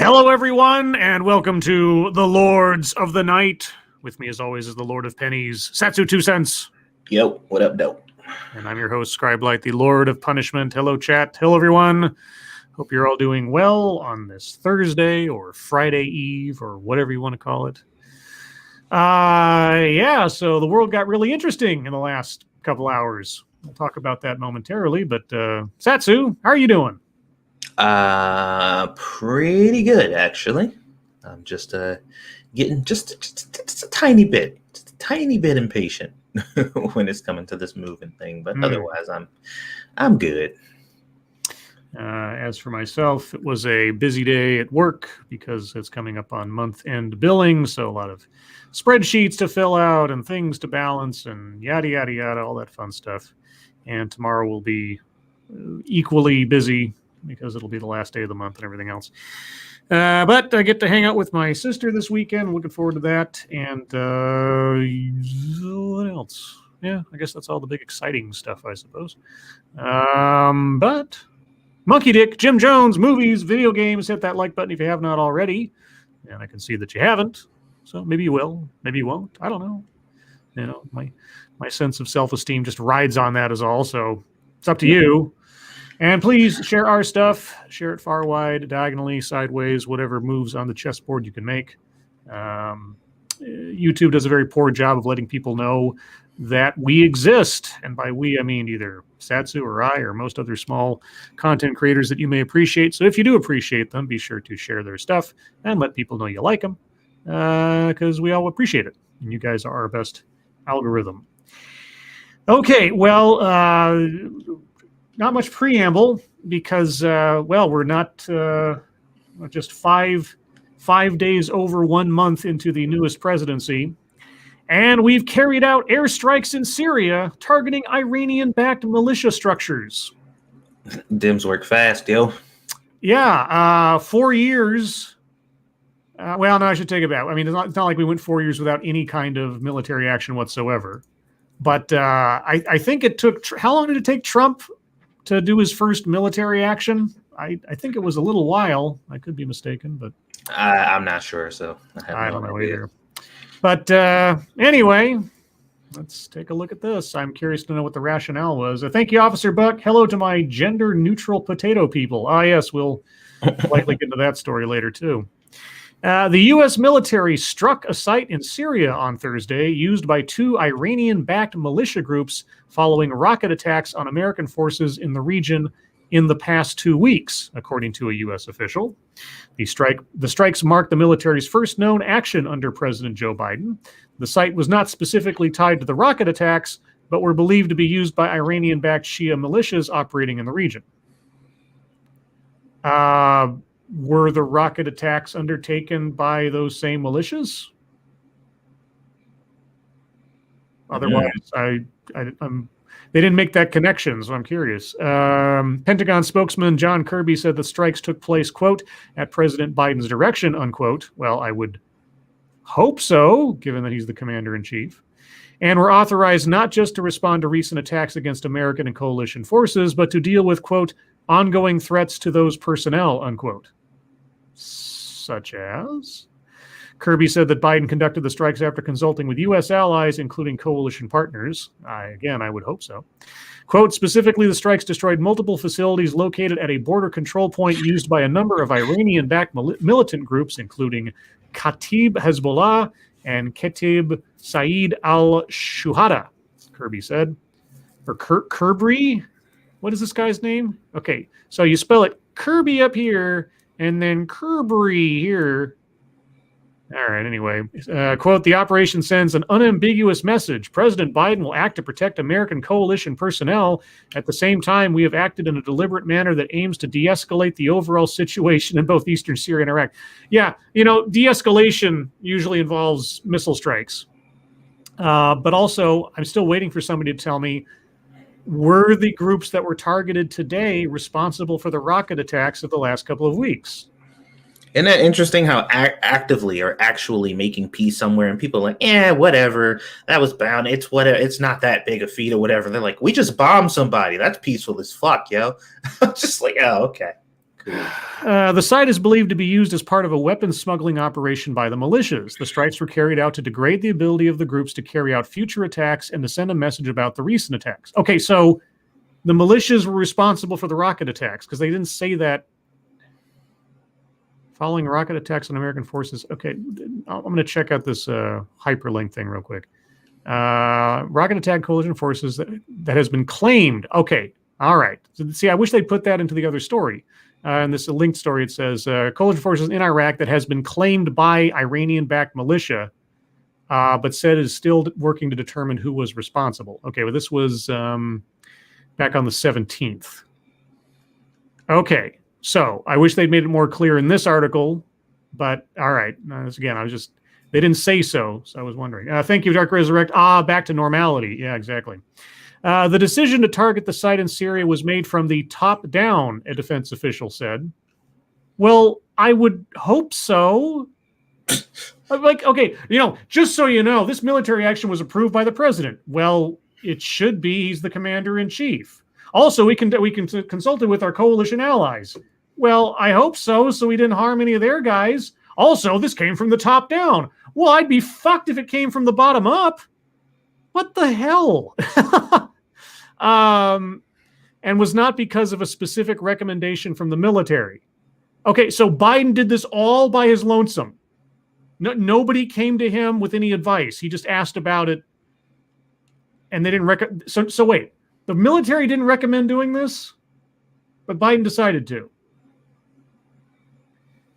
Hello, everyone, and welcome to the Lords of the Night. With me, as always, is the Lord of Pennies, Satsu 2 cents. Yo, what up, dope? And I'm your host, Scribe, the Lord of Punishment. Hello, chat. Hello, everyone. Hope you're all doing well on this Thursday or Friday Eve or whatever you want to call it. So the world got really interesting in the last couple hours. We'll talk about that momentarily, but Satsu, how are you doing? Pretty good, actually. I'm just getting just a tiny bit impatient when it's coming to this moving thing, but otherwise I'm good. As for myself, it was a busy day at work because it's coming up on month-end billing, so a lot of spreadsheets to fill out and things to balance and yada, yada, yada, all that fun stuff. And tomorrow will be equally busy because it'll be the last day of the month and everything else. But I get to hang out with my sister this weekend. Looking forward to that. And what else? Yeah, I guess that's all the big exciting stuff, I suppose. But Monkey Dick, Jim Jones, movies, video games, hit that like button if you have not already. And I can see that you haven't. So maybe you will, maybe you won't. I don't know. You know, my sense of self-esteem just rides on that is all. So it's up to you. And please share our stuff. Share it far wide, diagonally, sideways, whatever moves on the chessboard you can make. YouTube does a very poor job of letting people know that we exist. And by we, I mean either Satsu or I or most other small content creators that you may appreciate. So if you do appreciate them, be sure to share their stuff and let people know you like them because we all appreciate it. And you guys are our best algorithm. Okay, well, not much preamble because, we're not just five days over 1 month into the newest presidency. And we've carried out airstrikes in Syria targeting Iranian-backed militia structures. Dims work fast, yo. Yeah, 4 years. No, I should take it back. I mean, it's not like we went 4 years without any kind of military action whatsoever. But I think it took... How long did it take Trump to do his first military action? I think it was a little while. I could be mistaken, but... I'm not sure, so I don't know either. But anyway, let's take a look at this. I'm curious to know what the rationale was. Thank you, Officer Buck. Hello to my gender-neutral potato people. Yes, we'll likely get into that story later, too. The U.S. military struck a site in Syria on Thursday used by 2 Iranian-backed militia groups following rocket attacks on American forces in the region in the past 2 weeks, according to a U.S. official. The strikes marked the military's first known action under President Joe Biden. The site was not specifically tied to the rocket attacks, but were believed to be used by Iranian-backed Shia militias operating in the region. Were the rocket attacks undertaken by those same militias? Otherwise, they didn't make that connection, so I'm curious. Pentagon spokesman John Kirby said the strikes took place, quote, at President Biden's direction, unquote. Well, I would hope so, given that he's the commander-in-chief. And were authorized not just to respond to recent attacks against American and coalition forces, but to deal with, quote, ongoing threats to those personnel, unquote. Such as? Kirby said that Biden conducted the strikes after consulting with U.S. allies, including coalition partners. I would hope so. Quote, specifically, the strikes destroyed multiple facilities located at a border control point used by a number of Iranian-backed militant groups, including Kataib Hezbollah and Kataib Saeed al-Shuhada, Kirby said. Or Kirby? What is this guy's name? Okay, so you spell it Kirby up here, and then Kirby here. All right, anyway. Quote, the operation sends an unambiguous message. President Biden will act to protect American coalition personnel. At the same time, we have acted in a deliberate manner that aims to de-escalate the overall situation in both eastern Syria and Iraq. Yeah, de-escalation usually involves missile strikes. But also, I'm still waiting for somebody to tell me, were the groups that were targeted today responsible for the rocket attacks of the last couple of weeks? Isn't that interesting how actively or actually making peace somewhere and people are like, whatever, that was bound. It's whatever. It's not that big a feat or whatever. They're like, we just bombed somebody. That's peaceful as fuck, yo. I'm just like, oh, okay. The site is believed to be used as part of a weapons smuggling operation by the militias. The strikes were carried out to degrade the ability of the groups to carry out future attacks and to send a message about the recent attacks. Okay, so the militias were responsible for the rocket attacks because they didn't say that. Following rocket attacks on American forces. Okay, I'm going to check out this hyperlink thing real quick. Rocket attack coalition forces that has been claimed. Okay, all right. So, see, I wish they'd put that into the other story. In this linked story, it says coalition forces in Iraq that has been claimed by Iranian-backed militia, but said is still working to determine who was responsible. Okay, well, this was back on the 17th. Okay, so I wish they'd made it more clear in this article, but all right. Again, they didn't say so I was wondering. Thank you, Dark Resurrect. Back to normality. Yeah, exactly. The decision to target the site in Syria was made from the top down, a defense official said. Well, I would hope so. Like, okay, just so you know, this military action was approved by the president. Well, it should be. He's the commander in chief. Also, we consulted with our coalition allies. Well, I hope so we didn't harm any of their guys. Also, this came from the top down. Well, I'd be fucked if it came from the bottom up. What the hell? And was not because of a specific recommendation from the military. Okay, so Biden did this all by his lonesome. Nobody came to him with any advice. He just asked about it, and they didn't So wait, the military didn't recommend doing this, but Biden decided to.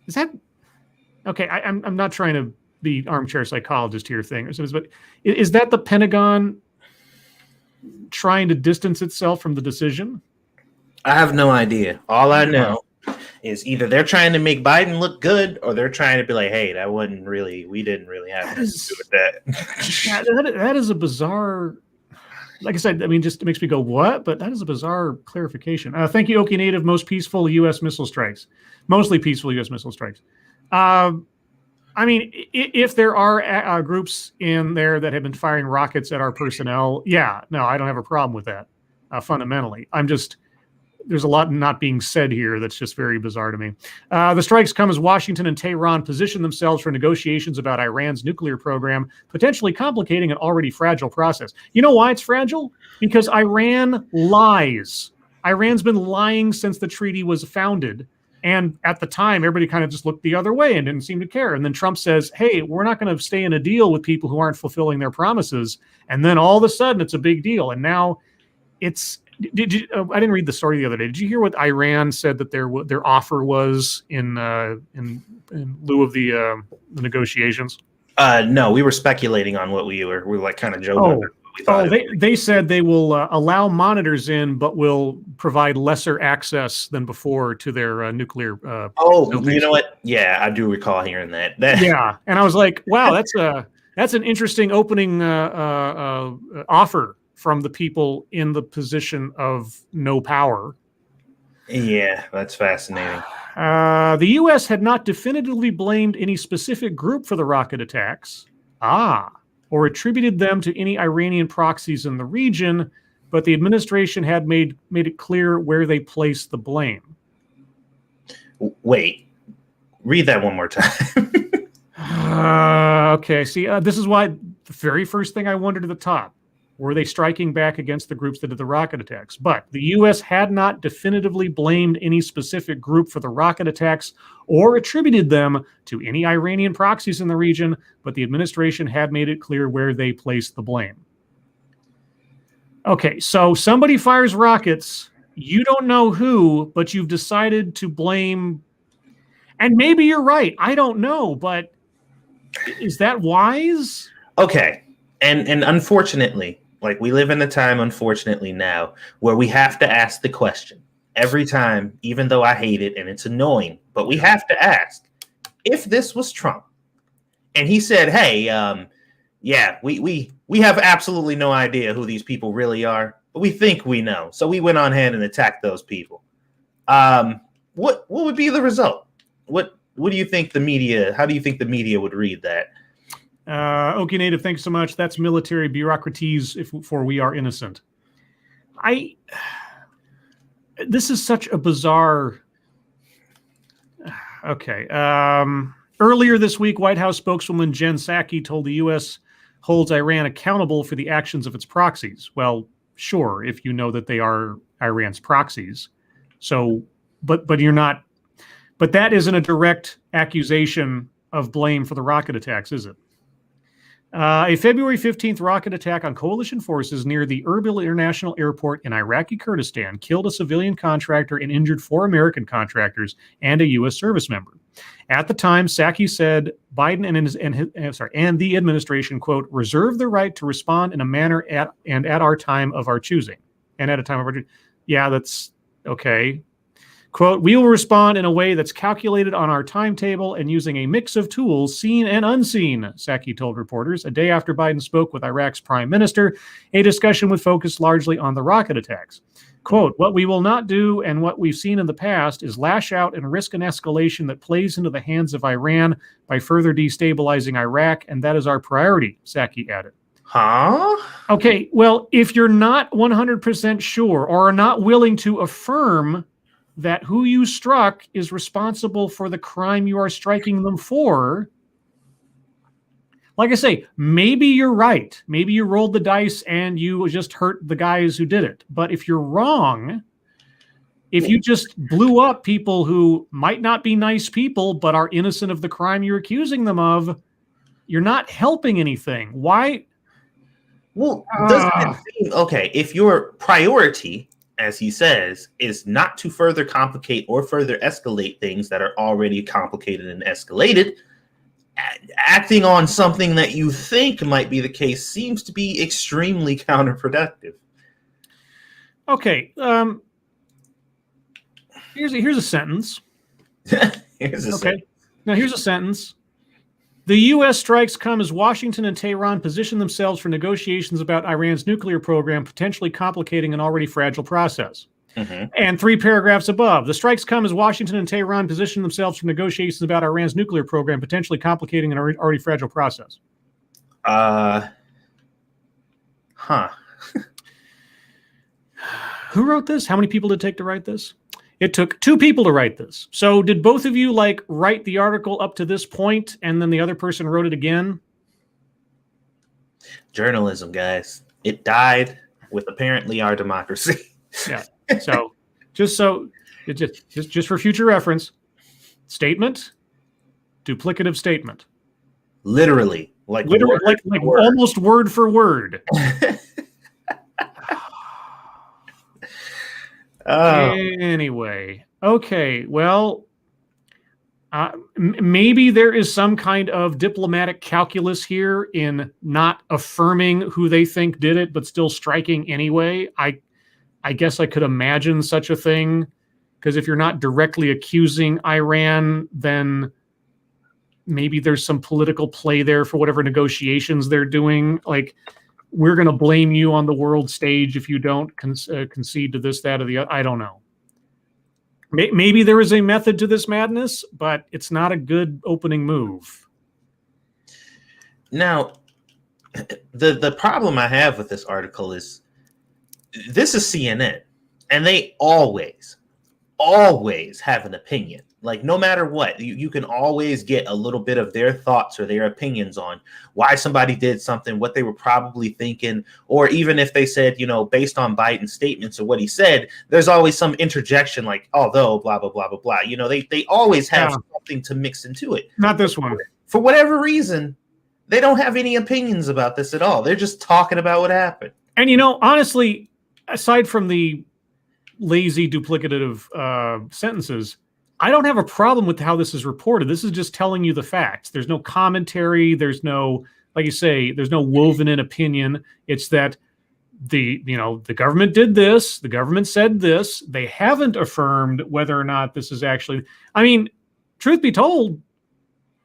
Is that okay? I'm not trying to be armchair psychologist here, but is that the Pentagon trying to distance itself from the decision? I have no idea. All I know is either they're trying to make Biden look good, or they're trying to be like, "Hey, we didn't really have anything to do with that." That is a bizarre. Like I said, I mean, just it makes me go, what? But that is a bizarre clarification. Thank you, Okie Native. Mostly peaceful U.S. missile strikes. I mean, if there are groups in there that have been firing rockets at our personnel, I don't have a problem with that, fundamentally. There's a lot not being said here that's just very bizarre to me. The strikes come as Washington and Tehran position themselves for negotiations about Iran's nuclear program, potentially complicating an already fragile process. You know why it's fragile? Because Iran lies. Iran's been lying since the treaty was founded. And at the time, everybody kind of just looked the other way and didn't seem to care. And then Trump says, hey, we're not going to stay in a deal with people who aren't fulfilling their promises. And then all of a sudden, it's a big deal. And now it's... I didn't read the story the other day. Did you hear what Iran said that their offer was in lieu of the negotiations? No, we were speculating on what we were like kind of joking. They said they will allow monitors in, but will provide lesser access than before to their nuclear. You know what? Yeah, I do recall hearing that. Yeah, and I was like, wow, that's an interesting opening offer from the people in the position of no power. Yeah, that's fascinating. The U.S. had not definitively blamed any specific group for the rocket attacks, or attributed them to any Iranian proxies in the region, but the administration had made it clear where they placed the blame. Wait, read that one more time. Okay, see, this is why the very first thing I wondered at the top. Were they striking back against the groups that did the rocket attacks? But the U.S. had not definitively blamed any specific group for the rocket attacks or attributed them to any Iranian proxies in the region, but the administration had made it clear where they placed the blame. Okay, so somebody fires rockets, you don't know who, but you've decided to blame, and maybe you're right, I don't know, but is that wise? Okay, and unfortunately, like we live in a time, unfortunately now, where we have to ask the question every time, even though I hate it and it's annoying, but we have to ask, if this was Trump and he said, hey, we have absolutely no idea who these people really are, but we think we know. So we went on ahead and attacked those people. What would be the result? What do you think how do you think the media would read that? Okie Native, thanks so much. That's military bureaucraties for we are innocent. This is such a bizarre Okay. Earlier this week, White House spokeswoman Jen Psaki told the U.S. holds Iran accountable for the actions of its proxies. Well, sure, if you know that they are Iran's proxies. So, but you're not. But that isn't a direct accusation of blame for the rocket attacks, is it? A February 15th rocket attack on coalition forces near the Erbil International Airport in Iraqi Kurdistan killed a civilian contractor and injured 4 American contractors and a U.S. service member. At the time, Psaki said Biden and the administration, quote, reserve the right to respond in a manner at our time of our choosing. And at a time of our choosing. Yeah, that's okay. Quote, we will respond in a way that's calculated on our timetable and using a mix of tools seen and unseen, Psaki told reporters a day after Biden spoke with Iraq's prime minister, a discussion with focus largely on the rocket attacks. Quote, what we will not do and what we've seen in the past is lash out and risk an escalation that plays into the hands of Iran by further destabilizing Iraq, and that is our priority, Psaki added. Huh? Okay, well, if you're not 100% sure or are not willing to affirm that who you struck is responsible for the crime you are striking them for, like I say, maybe you're right. Maybe you rolled the dice and you just hurt the guys who did it. But if you're wrong, if you just blew up people who might not be nice people but are innocent of the crime you're accusing them of, you're not helping anything. Why? Well, doesn't it seem, okay, if your priority, as he says, is not to further complicate or further escalate things that are already complicated and escalated, acting on something that you think might be the case seems to be extremely counterproductive. Okay. Here's a sentence. Now here's a sentence. The U.S. strikes come as Washington and Tehran position themselves for negotiations about Iran's nuclear program, potentially complicating an already fragile process. Mm-hmm. And 3 paragraphs above, the strikes come as Washington and Tehran position themselves for negotiations about Iran's nuclear program, potentially complicating an already fragile process. Who wrote this? How many people did it take to write this? It took 2 people to write this. So did both of you write the article up to this point and then the other person wrote it again? Journalism, guys. It died with apparently our democracy. Yeah. So just for future reference, statement, duplicative statement. Literally. Like almost word for word. Anyway, okay, well, maybe there is some kind of diplomatic calculus here in not affirming who they think did it, but still striking anyway. I guess I could imagine such a thing, because if you're not directly accusing Iran, then maybe there's some political play there for whatever negotiations they're doing. Like, we're going to blame you on the world stage if you don't concede to this, that, or the other. I don't know. Maybe there is a method to this madness, but it's not a good opening move. Now, the problem I have with this article is this is CNN, and they always have an opinion. Like, no matter what, you can always get a little bit of their thoughts or their opinions on why somebody did something, what they were probably thinking, or even if they said, based on Biden's statements or what he said, there's always some interjection like, although, blah, blah, blah, blah, blah. They always have something to mix into it. Not this one. For whatever reason, they don't have any opinions about this at all. They're just talking about what happened. And, honestly, aside from the lazy duplicative sentences, I don't have a problem with how this is reported. This is just telling you the facts. There's no commentary. There's no, like you say, there's no woven in opinion. It's that the government did this. The government said this. They haven't affirmed whether or not this is actually, truth be told,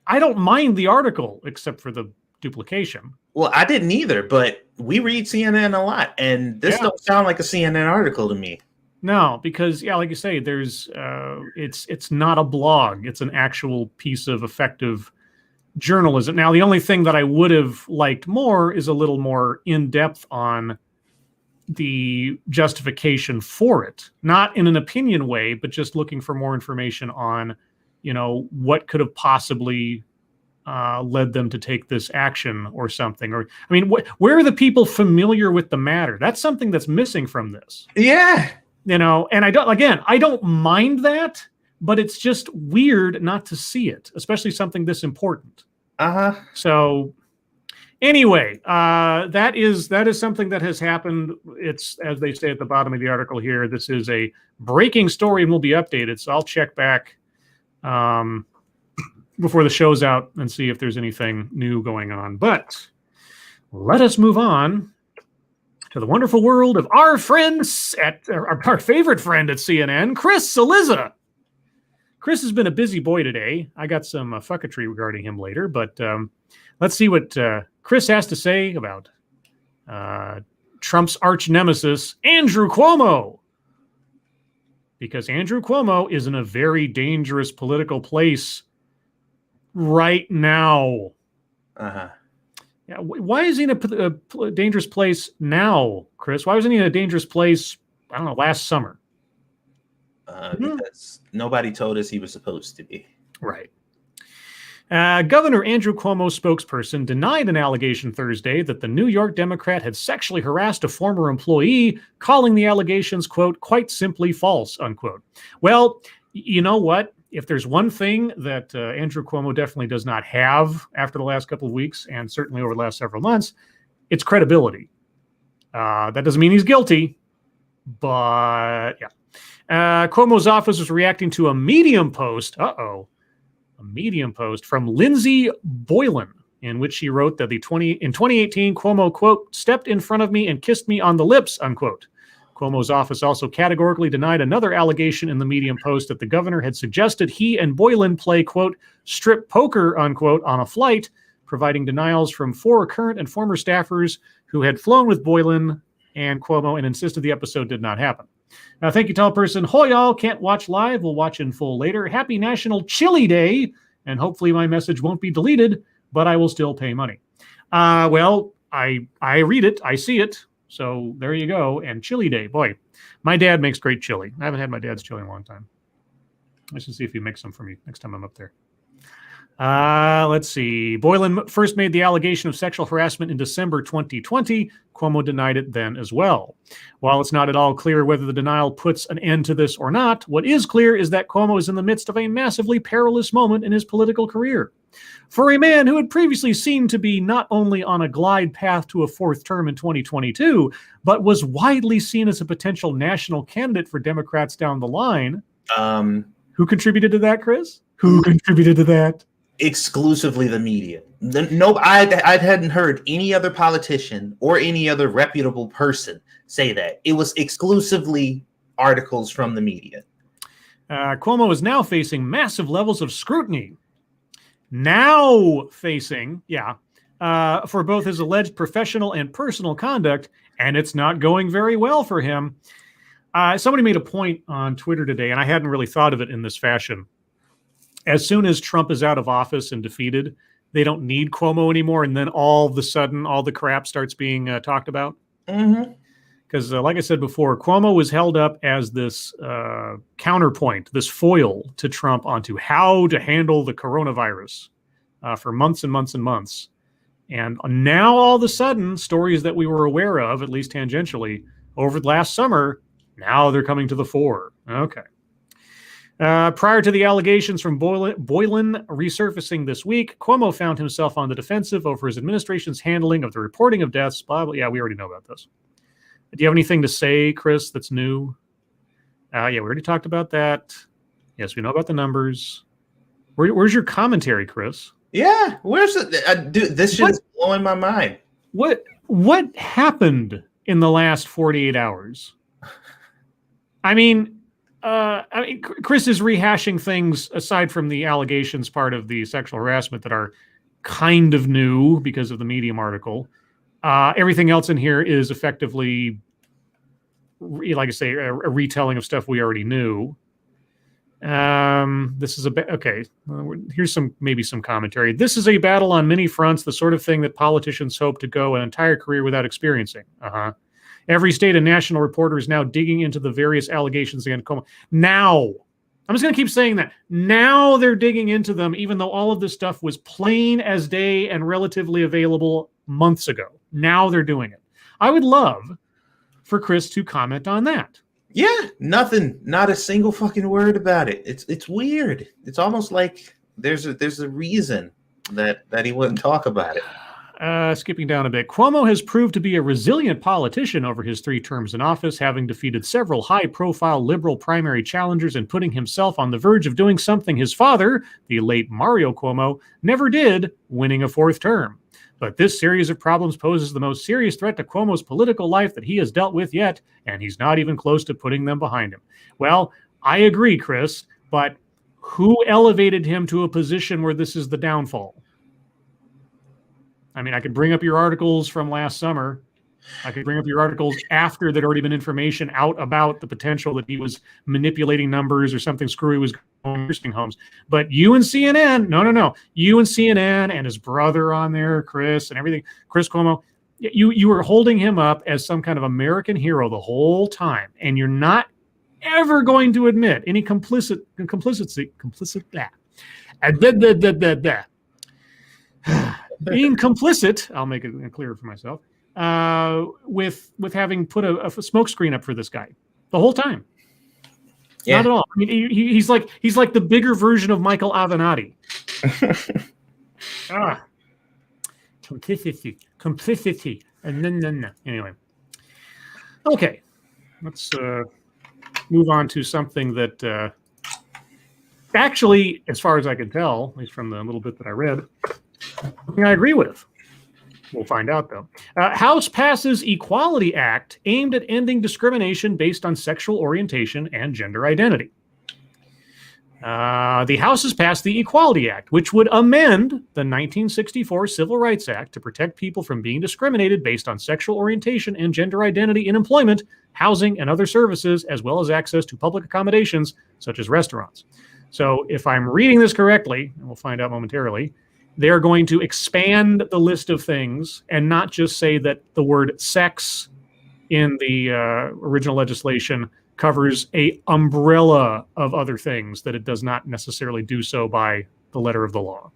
I don't mind the article except for the duplication. Well, I didn't either, but we read CNN a lot, and this don't sound like a CNN article to me. No, because like you say, there's it's not a blog; it's an actual piece of effective journalism. Now, the only thing that I would have liked more is a little more in depth on the justification for it, not in an opinion way, but just looking for more information on what could have possibly led them to take this action or something. Or, I mean, where are the people familiar with the matter? That's something that's missing from this. Yeah. And I don't mind that, but it's just weird not to see it, especially something this important. So anyway, that is something that has happened. It's, as they say at the bottom of the article here, this is a breaking story and will be updated. So I'll check back before the show's out and see if there's anything new going on. But let us move on to the wonderful world of our friends our favorite friend at CNN, Chris Cillizza. Chris has been a busy boy today. I got some fucketry regarding him later, but let's see what Chris has to say about Trump's arch nemesis, Andrew Cuomo. Because Andrew Cuomo is in a very dangerous political place right now. Yeah, why is he in a dangerous place now, Chris? Why wasn't he in a dangerous place, I don't know, last summer? Because nobody told us he was supposed to be. Right. Governor Andrew Cuomo's spokesperson denied an allegation Thursday that the New York Democrat had sexually harassed a former employee, calling the allegations, quote, quite simply false, unquote. Well, you know what? If there's one thing that Andrew Cuomo definitely does not have after the last couple of weeks, and certainly over the last several months, it's credibility. That doesn't mean he's guilty, but yeah. Cuomo's office was reacting to a Medium post. A Medium post from Lindsay Boylan, in which she wrote that in 2018, Cuomo, quote, stepped in front of me and kissed me on the lips, unquote. Cuomo's office also categorically denied another allegation in the Medium post that the governor had suggested he and Boylan play, quote, strip poker, unquote, on a flight, providing denials from 4 current and former staffers who had flown with Boylan and Cuomo and insisted the episode did not happen. Now, thank you, tall person. Hoy, y'all. Can't watch live. We'll watch in full later. Happy National Chili Day. And hopefully my message won't be deleted, but I will still pay money. Well, I read it. I see it. So there you go. And Chili Day. Boy, my dad makes great chili. I haven't had my dad's chili in a long time. I should see if he makes some for me next time I'm up there. Let's see. Boylan first made the allegation of sexual harassment in December 2020. Cuomo denied it then as well. While it's not at all clear whether the denial puts an end to this or not, what is clear is that Cuomo is in the midst of a massively perilous moment in his political career. For a man who had previously seemed to be not only on a glide path to a 4th term in 2022, but was widely seen as a potential national candidate for Democrats down the line. Who contributed to that, Chris? Who contributed to that? Exclusively the media. No, I hadn't heard any other politician or any other reputable person say that. It was exclusively articles from the media. Cuomo is now facing massive levels of scrutiny. For both his alleged professional and personal conduct, and it's not going very well for him. Somebody made a point on Twitter today, and I hadn't really thought of it in this fashion. As soon as Trump is out of office and defeated, they don't need Cuomo anymore. And then all of a sudden, all the crap starts being talked about. Because like I said before, Cuomo was held up as this counterpoint, this foil to Trump onto how to handle the coronavirus for months and months and months. And now all of a sudden, stories that we were aware of, at least tangentially, over the last summer, now they're coming to the fore. Okay. Prior to the allegations from Boylan resurfacing this week, Cuomo found himself on the defensive over his administration's handling of the reporting of deaths. Blah, blah. Yeah, we already know about this. Do you have anything to say, Chris, that's new? Yeah, we already talked about that. Yes, we know about the numbers. Where's your commentary, Chris? Yeah, where's it? Dude, this shit is blowing my mind. What happened in the last 48 hours? I mean, Chris is rehashing things aside from the allegations part of the sexual harassment that are kind of new because of the Medium article. Everything else in here is effectively, like I say, a retelling of stuff we already knew. This is okay. Here's maybe some commentary. This is a battle on many fronts, the sort of thing that politicians hope to go an entire career without experiencing. Every state and national reporter is now digging into the various allegations against Cuomo. Now, I'm just going to keep saying that. Now they're digging into them, even though all of this stuff was plain as day and relatively available months ago. Now they're doing it. I would love for Chris to comment on that. Yeah, nothing. Not a single fucking word about it. It's weird. It's almost like there's a reason that he wouldn't talk about it. Skipping down a bit, Cuomo has proved to be a resilient politician over his 3 terms in office, having defeated several high-profile liberal primary challengers and putting himself on the verge of doing something his father, the late Mario Cuomo, never did, winning a 4th term. But this series of problems poses the most serious threat to Cuomo's political life that he has dealt with yet, and he's not even close to putting them behind him. Well, I agree, Chris, but who elevated him to a position where this is the downfall? I mean, I could bring up your articles from last summer. I could bring up your articles after there'd already been information out about the potential that he was manipulating numbers or something screwy was going on nursing homes. But you and CNN, no. You and CNN and his brother on there, Chris, and everything, Chris Cuomo, you were holding him up as some kind of American hero the whole time. And you're not ever going to admit any complicity. Being complicit, I'll make it clearer for myself, with having put a smoke screen up for this guy the whole time. Yeah. Not at all. I mean, he's like the bigger version of Michael Avenatti. Complicity. And then. Anyway. Okay. Let's move on to something that actually, as far as I can tell, at least from the little bit that I read, something I agree with. We'll find out, though. House passes Equality Act aimed at ending discrimination based on sexual orientation and gender identity. The House has passed the Equality Act, which would amend the 1964 Civil Rights Act to protect people from being discriminated based on sexual orientation and gender identity in employment, housing, and other services, as well as access to public accommodations, such as restaurants. So if I'm reading this correctly, and we'll find out momentarily, they're going to expand the list of things and not just say that the word sex in the original legislation covers a umbrella of other things, that it does not necessarily do so by the letter of the law.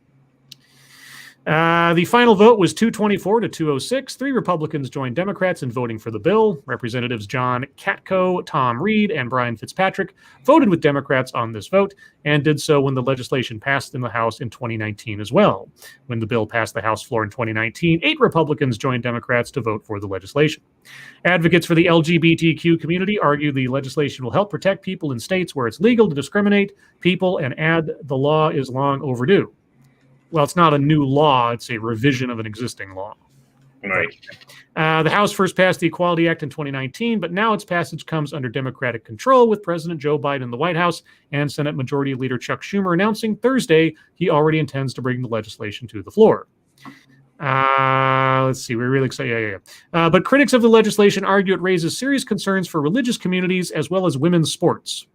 The final vote was 224 to 206. 3 Republicans joined Democrats in voting for the bill. Representatives John Katko, Tom Reed, and Brian Fitzpatrick voted with Democrats on this vote and did so when the legislation passed in the House in 2019 as well. When the bill passed the House floor in 2019, 8 Republicans joined Democrats to vote for the legislation. Advocates for the LGBTQ community argue the legislation will help protect people in states where it's legal to discriminate people and add the law is long overdue. Well, it's not a new law. It's a revision of an existing law. Right. The House first passed the Equality Act in 2019, but now its passage comes under Democratic control, with President Joe Biden in the White House and Senate Majority Leader Chuck Schumer announcing Thursday he already intends to bring the legislation to the floor. Let's see. We're really excited. Yeah. But critics of the legislation argue it raises serious concerns for religious communities as well as women's sports.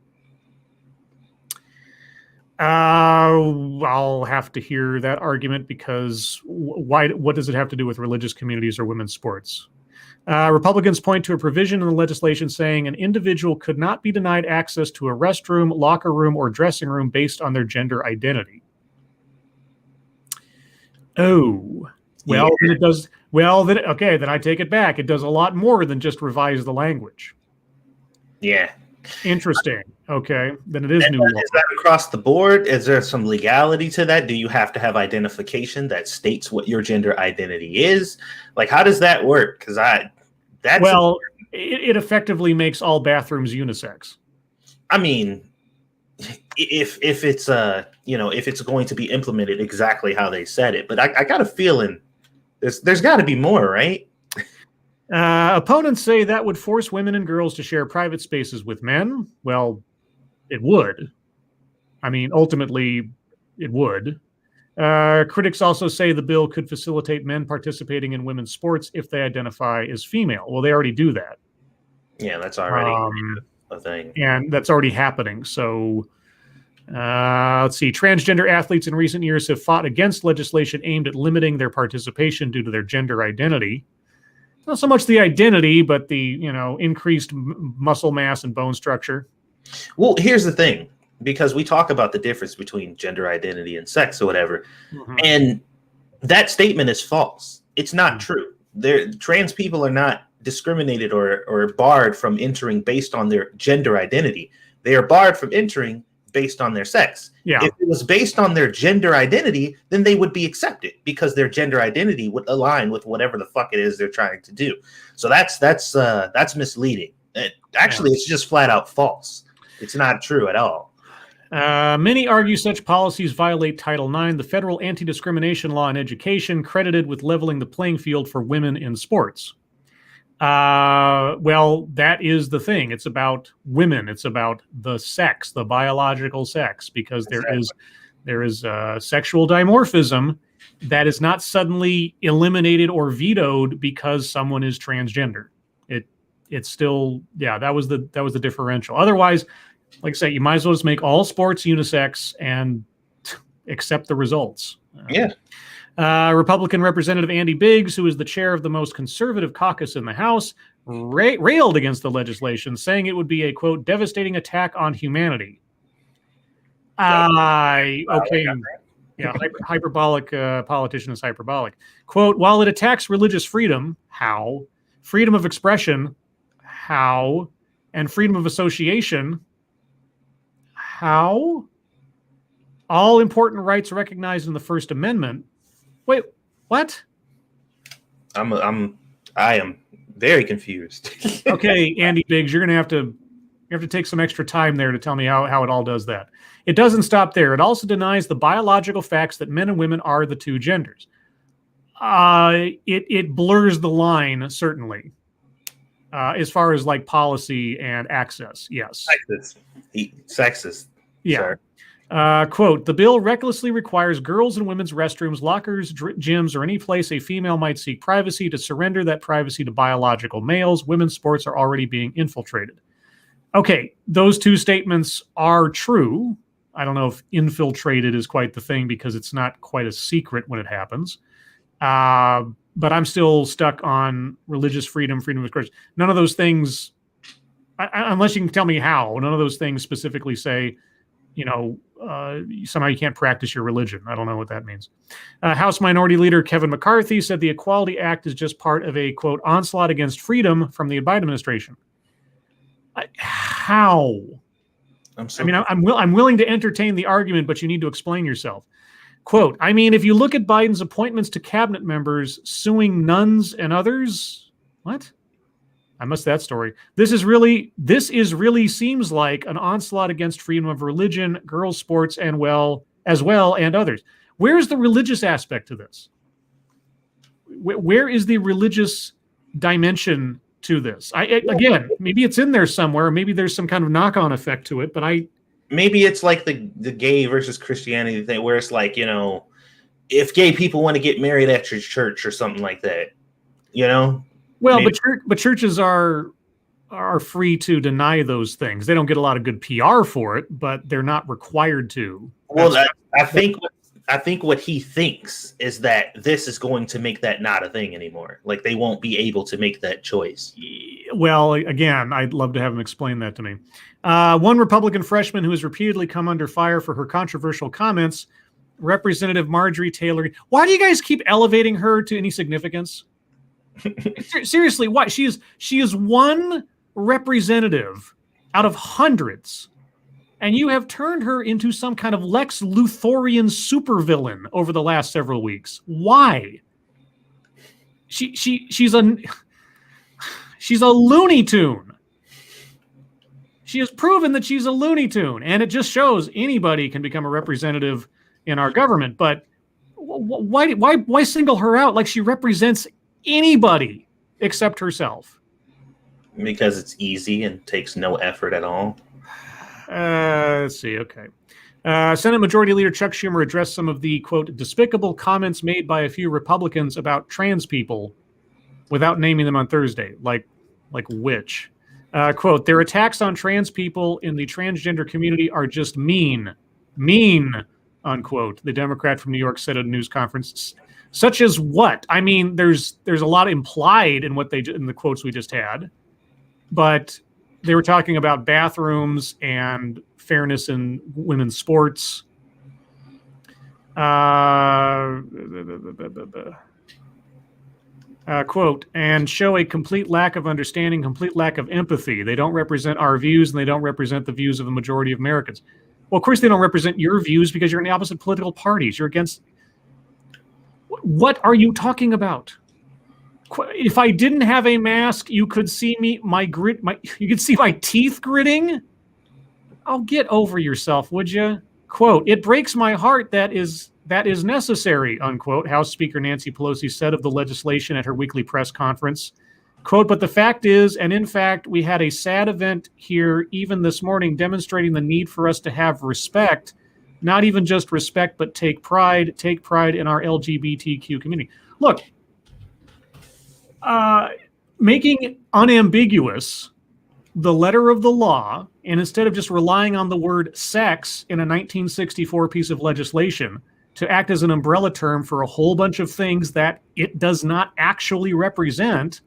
I'll have to hear that argument, because what does it have to do with religious communities or women's sports? Republicans point to a provision in the legislation saying an individual could not be denied access to a restroom, locker room, or dressing room based on their gender identity. Oh, well, yeah. Then it does. Well, then, okay, then I take it back. It does a lot more than just revise the language. Yeah. Interesting. Okay, then it is new law. Is that across the board? Is there some legality to that? Do you have to have identification that states what your gender identity is? Like, how does that work? Because it effectively makes all bathrooms unisex. I mean, if it's if it's going to be implemented exactly how they said it, but I got a feeling there's got to be more, right? Opponents say that would force women and girls to share private spaces with men. Well, it would. I mean, ultimately, it would. Critics also say the bill could facilitate men participating in women's sports if they identify as female. Well, they already do that. Yeah, that's already a thing. And that's already happening. So, let's see. Transgender athletes in recent years have fought against legislation aimed at limiting their participation due to their gender identity. Not so much the identity, but the increased muscle mass and bone structure. Well, here's the thing. because we talk about the difference between gender identity and sex or whatever. Mm-hmm. And that statement is false. It's not true. Trans people are not discriminated or barred from entering based on their gender identity. They are barred from entering based on their sex. Yeah. If it was based on their gender identity, then they would be accepted because their gender identity would align with whatever the fuck it is they're trying to do. So that's misleading. It's just flat out false. It's not true at all. Many argue such policies violate Title IX, the federal anti-discrimination law in education, credited with leveling the playing field for women in sports. Well, that is the thing. It's about women. It's about the sex, the biological sex, because there is sexual dimorphism that is not suddenly eliminated or vetoed because someone is transgender. It's still, that was the differential. Otherwise, like I say, you might as well just make all sports unisex and accept the results. Republican Representative Andy Biggs, who is the chair of the most conservative caucus in the House, railed against the legislation, saying it would be a, quote, devastating attack on humanity. Hyperbolic politician is hyperbolic. Quote, while it attacks religious freedom, how? Freedom of expression, how? And freedom of association, how? All important rights recognized in the First Amendment. Wait, what? I am very confused. Okay, Andy Biggs, you're gonna have to take some extra time there to tell me how it all does that. It doesn't stop there. It also denies the biological facts that men and women are the two genders. It blurs the line, certainly, as far as like policy and access. Yes. Sexist. Yeah. Sorry. Quote, the bill recklessly requires girls and women's restrooms, lockers, gyms, or any place a female might seek privacy to surrender that privacy to biological males. Women's sports are already being infiltrated. Okay, those two statements are true. I don't know if infiltrated is quite the thing because it's not quite a secret when it happens. But I'm still stuck on religious freedom, freedom of expression. None of those things, unless you can tell me how, none of those things specifically say, somehow you can't practice your religion. I don't know what that means. House Minority Leader Kevin McCarthy said the Equality Act is just part of a, quote, onslaught against freedom from the Biden administration. How? I'm willing to entertain the argument, but you need to explain yourself. Quote, if you look at Biden's appointments to cabinet members suing nuns and others, what? I missed that story. This is really seems like an onslaught against freedom of religion, girls' sports, and and others. Where's the religious aspect to this? Where is the religious dimension to this? Again, maybe it's in there somewhere. Maybe there's some kind of knock-on effect to it, but maybe it's like the gay versus Christianity thing, where it's like, if gay people want to get married at your church or something like that, Well, but churches are free to deny those things. They don't get a lot of good PR for it, but they're not required to. Well, I think what he thinks is that this is going to make that not a thing anymore. Like they won't be able to make that choice. Well, again, I'd love to have him explain that to me. One Republican freshman who has repeatedly come under fire for her controversial comments, Representative Marjorie Taylor. Why do you guys keep elevating her to any significance? Seriously, why? She is one representative out of hundreds, and you have turned her into some kind of Lex Luthorian supervillain over the last several weeks. Why? She's a Looney Tune. She has proven that she's a Looney Tune, and it just shows anybody can become a representative in our government. But why single her out like she represents anybody except herself? Because it's easy and takes no effort at all. Let's see. Okay. Senate Majority Leader Chuck Schumer addressed some of the, quote, despicable comments made by a few Republicans about trans people without naming them on Thursday. Like which? Quote, their attacks on trans people in the transgender community are just mean, unquote. The Democrat from New York said at a news conference. Such as what? There's a lot implied in in the quotes we just had, but they were talking about bathrooms and fairness in women's sports. Quote, and show a complete lack of understanding, complete lack of empathy. They don't represent our views, and they don't represent the views of the majority of Americans. Well, of course, they don't represent your views because you're in the opposite political parties. You're against. What are you talking about? If I didn't have a mask, you could see me, you could see my teeth gritting. Oh, get over yourself, would you? Quote, it breaks my heart that is necessary, unquote, House Speaker Nancy Pelosi said of the legislation at her weekly press conference. Quote, but the fact is, and in fact, we had a sad event here even this morning demonstrating the need for us to have respect, not even just respect, but take pride in our LGBTQ community. Look, making unambiguous the letter of the law, and instead of just relying on the word sex in a 1964 piece of legislation to act as an umbrella term for a whole bunch of things that it does not actually represent,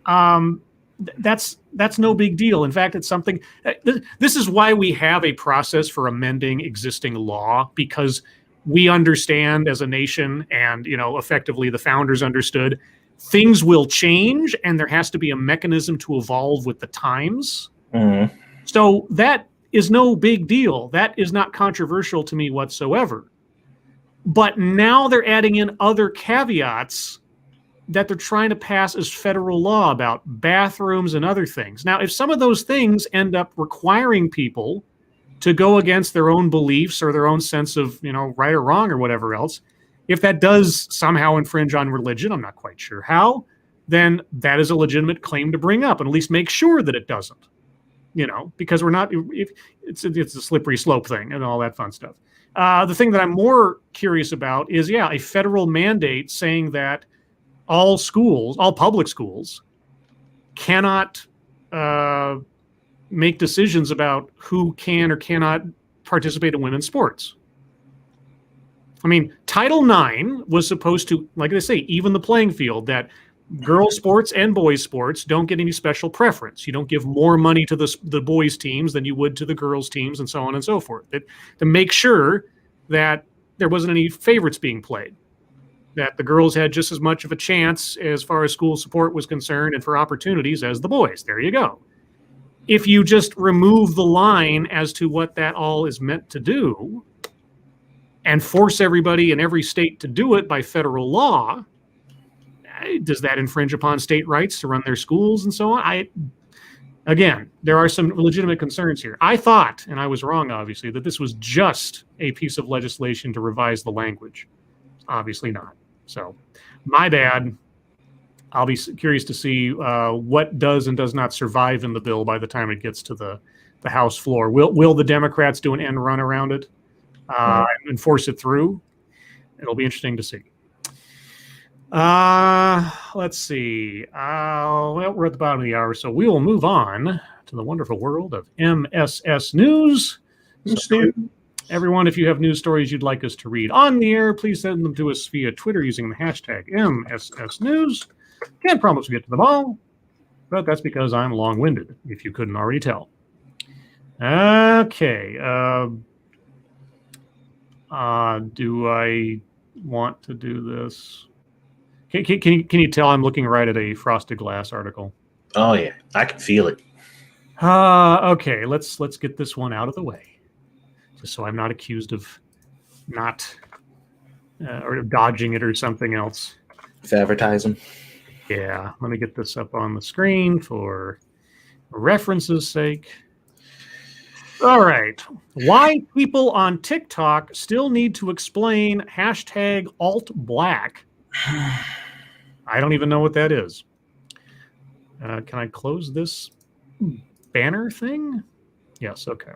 that's no big deal. In fact, it's something. This is why we have a process for amending existing law, because we understand as a nation, and effectively the founders understood, things will change, and there has to be a mechanism to evolve with the times. Mm-hmm. So that is no big deal. That is not controversial to me whatsoever. But now they're adding in other caveats that they're trying to pass as federal law about bathrooms and other things. Now, if some of those things end up requiring people to go against their own beliefs or their own sense of, right or wrong or whatever else, if that does somehow infringe on religion, I'm not quite sure how, then that is a legitimate claim to bring up, and at least make sure that it doesn't, because we're not, it's a slippery slope thing and all that fun stuff. The thing that I'm more curious about is, a federal mandate saying that all public schools cannot make decisions about who can or cannot participate in women's sports. I mean, Title IX was supposed to, like I say, even the playing field, that girls' sports and boys' sports don't get any special preference. You don't give more money to the boys' teams than you would to the girls' teams, and so on and so forth. To make sure that there wasn't any favorites being played, that the girls had just as much of a chance as far as school support was concerned and for opportunities as the boys. There you go. If you just remove the line as to what that all is meant to do, and force everybody in every state to do it by federal law, does that infringe upon state rights to run their schools and so on? Again, there are some legitimate concerns here. I thought, and I was wrong, obviously, that this was just a piece of legislation to revise the language. Obviously not. So, my bad. I'll be curious to see what does and does not survive in the bill by the time it gets to the House floor. Will the Democrats do an end run around it? And force it through? It'll be interesting to see. Let's see. Well, we're at the bottom of the hour, so we will move on to the wonderful world of MSS News. So, everyone, if you have news stories you'd like us to read on the air, please send them to us via Twitter using the hashtag MSS News. Can't promise we'll get to them all, but that's because I'm long-winded, if you couldn't already tell. Okay. Do I want to do this? Can you tell I'm looking right at a Frosted Glass article? Oh yeah, I can feel it. Okay, let's get this one out of the way, just so I'm not accused of not or dodging it or something else. Advertising. Yeah, let me get this up on the screen for reference's sake. All right. Why people on TikTok still need to explain hashtag alt-black. I don't even know what that is. Can I close this banner thing? Yes, okay.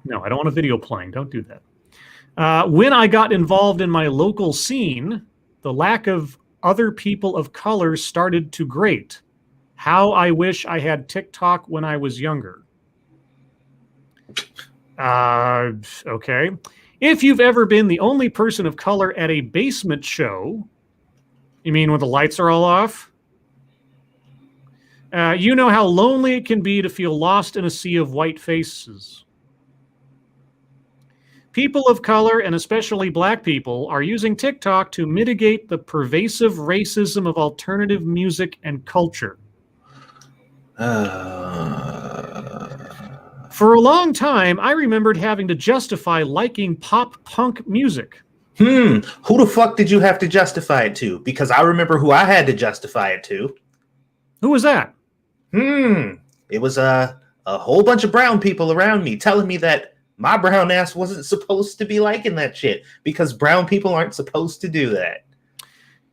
No, I don't want a video playing. Don't do that. When I got involved in my local scene, the lack of other people of color started to grate. How I wish I had TikTok when I was younger. Okay. If you've ever been the only person of color at a basement show, you mean when the lights are all off? You know how lonely it can be to feel lost in a sea of white faces. People of color, and especially black people, are using TikTok to mitigate the pervasive racism of alternative music and culture. For a long time, I remembered having to justify liking pop punk music. Who the fuck did you have to justify it to? Because I remember who I had to justify it to. Who was that? It was a whole bunch of brown people around me telling me that my brown ass wasn't supposed to be liking that shit because brown people aren't supposed to do that.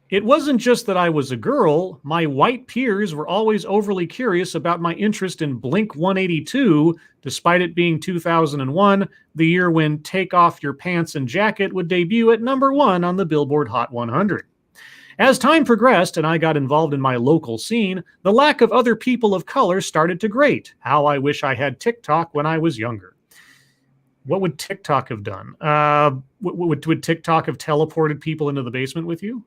It wasn't just that I was a girl. My white peers were always overly curious about my interest in Blink 182, despite it being 2001, the year when Take Off Your Pants and Jacket would debut at #1 on the Billboard Hot 100. As time progressed and I got involved in my local scene, the lack of other people of color started to grate. How I wish I had TikTok when I was younger. What would TikTok have done? Would TikTok have teleported people into the basement with you?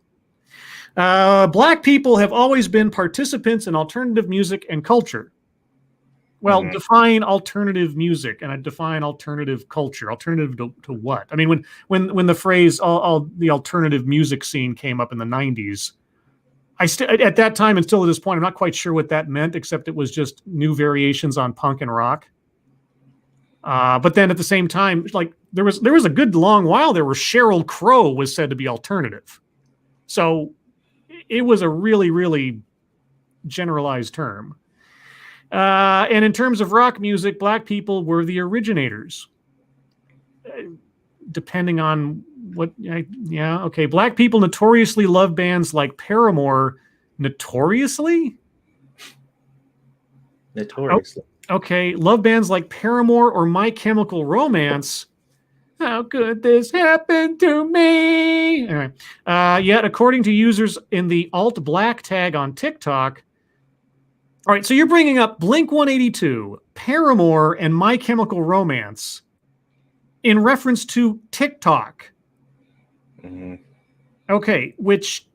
Black people have always been participants in alternative music and culture. Well, define alternative music, and I define alternative culture. Alternative to what? I mean, when the phrase all the alternative music scene came up in the 90s, at that time and still to this point, I'm not quite sure what that meant, except it was just new variations on punk and rock. But then at the same time, like there was a good long while there where Sheryl Crow was said to be alternative. So it was a really, really generalized term. And in terms of rock music, black people were the originators. Depending on what, okay. Black people notoriously love bands like Paramore. Notoriously? Notoriously. Okay, love bands like Paramore or My Chemical Romance. How could this happen to me? Anyway, yet, according to users in the alt-black tag on TikTok, all right, so you're bringing up Blink 182, Paramore, and My Chemical Romance in reference to TikTok. Okay, which...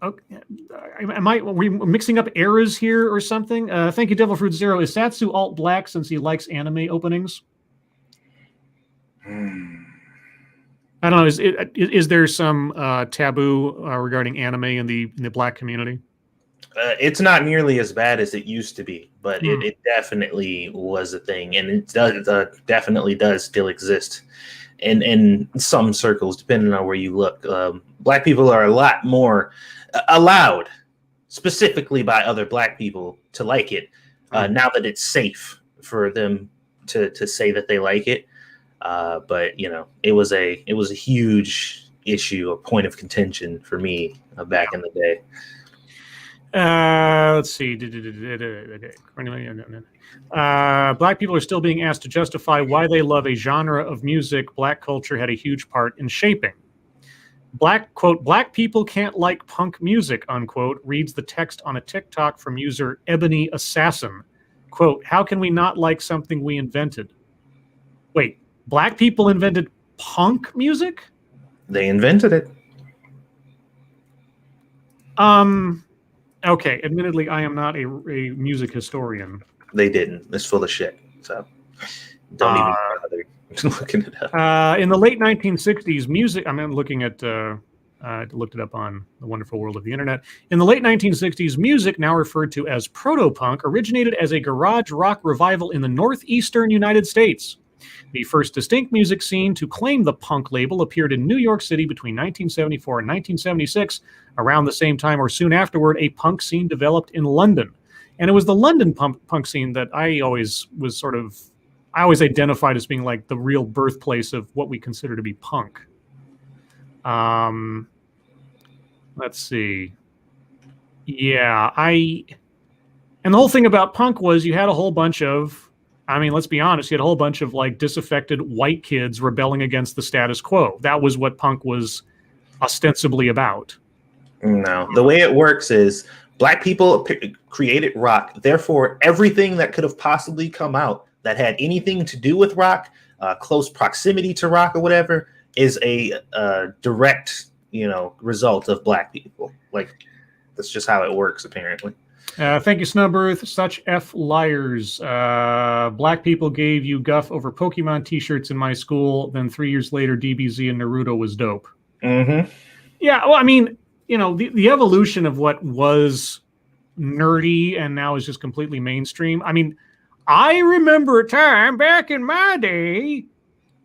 Okay, are we mixing up eras here or something? Thank you, Devil Fruit Zero. Is Satsu alt-black since he likes anime openings? I don't know. Is there some taboo regarding anime in the black community? It's not nearly as bad as it used to be, but it definitely was a thing, and it definitely does still exist in some circles, depending on where you look. Black people are a lot more allowed, specifically by other black people, to like it now that it's safe for them to say that they like it. But it was a huge issue, a point of contention for me back in the day. Let's see. Black people are still being asked to justify why they love a genre of music black culture had a huge part in shaping. Black people can't like punk music, unquote, reads the text on a TikTok from user Ebony Assassin. Quote, how can we not like something we invented? Wait, black people invented punk music? They invented it. Okay, admittedly, I am not a music historian. They didn't. It's full of shit. So don't even bother looking it up. In the late 1960s, music... I'm looking at... I looked it up on the wonderful world of the internet. In the late 1960s, music, now referred to as proto-punk, originated as a garage rock revival in the northeastern United States. The first distinct music scene to claim the punk label appeared in New York City between 1974 and 1976. Around the same time or soon afterward, a punk scene developed in London. And it was the London punk scene that I always identified as being like the real birthplace of what we consider to be punk. Let's see. Yeah, and the whole thing about punk was you had a whole bunch of, let's be honest, you had a whole bunch of like disaffected white kids rebelling against the status quo. That was what punk was ostensibly about. No, the way it works is black people created rock. Therefore, everything that could have possibly come out that had anything to do with rock, close proximity to rock or whatever, is a direct, result of black people. Like, that's just how it works, apparently. Thank you, Snubberth. Such F liars. Black people gave you guff over Pokemon t-shirts in my school. Then 3 years later, DBZ and Naruto was dope. Mm-hmm. Yeah, well, I mean, the evolution of what was nerdy and now is just completely mainstream. I mean, I remember a time back in my day,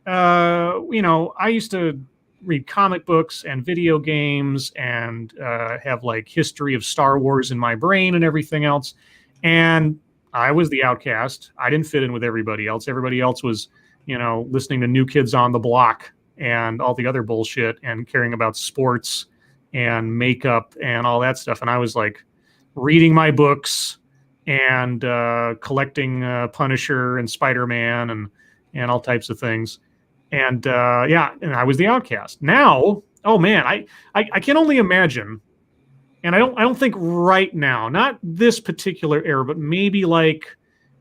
I used to read comic books and video games and have like history of Star Wars in my brain and everything else. And I was the outcast. I didn't fit in with everybody else. Everybody else was, listening to New Kids on the Block and all the other bullshit and caring about sports and makeup and all that stuff. And I was like reading my books and collecting Punisher and Spider-Man and all types of things. And and I was the outcast. Now, oh man, I can only imagine, and I don't think right now, not this particular era, but maybe like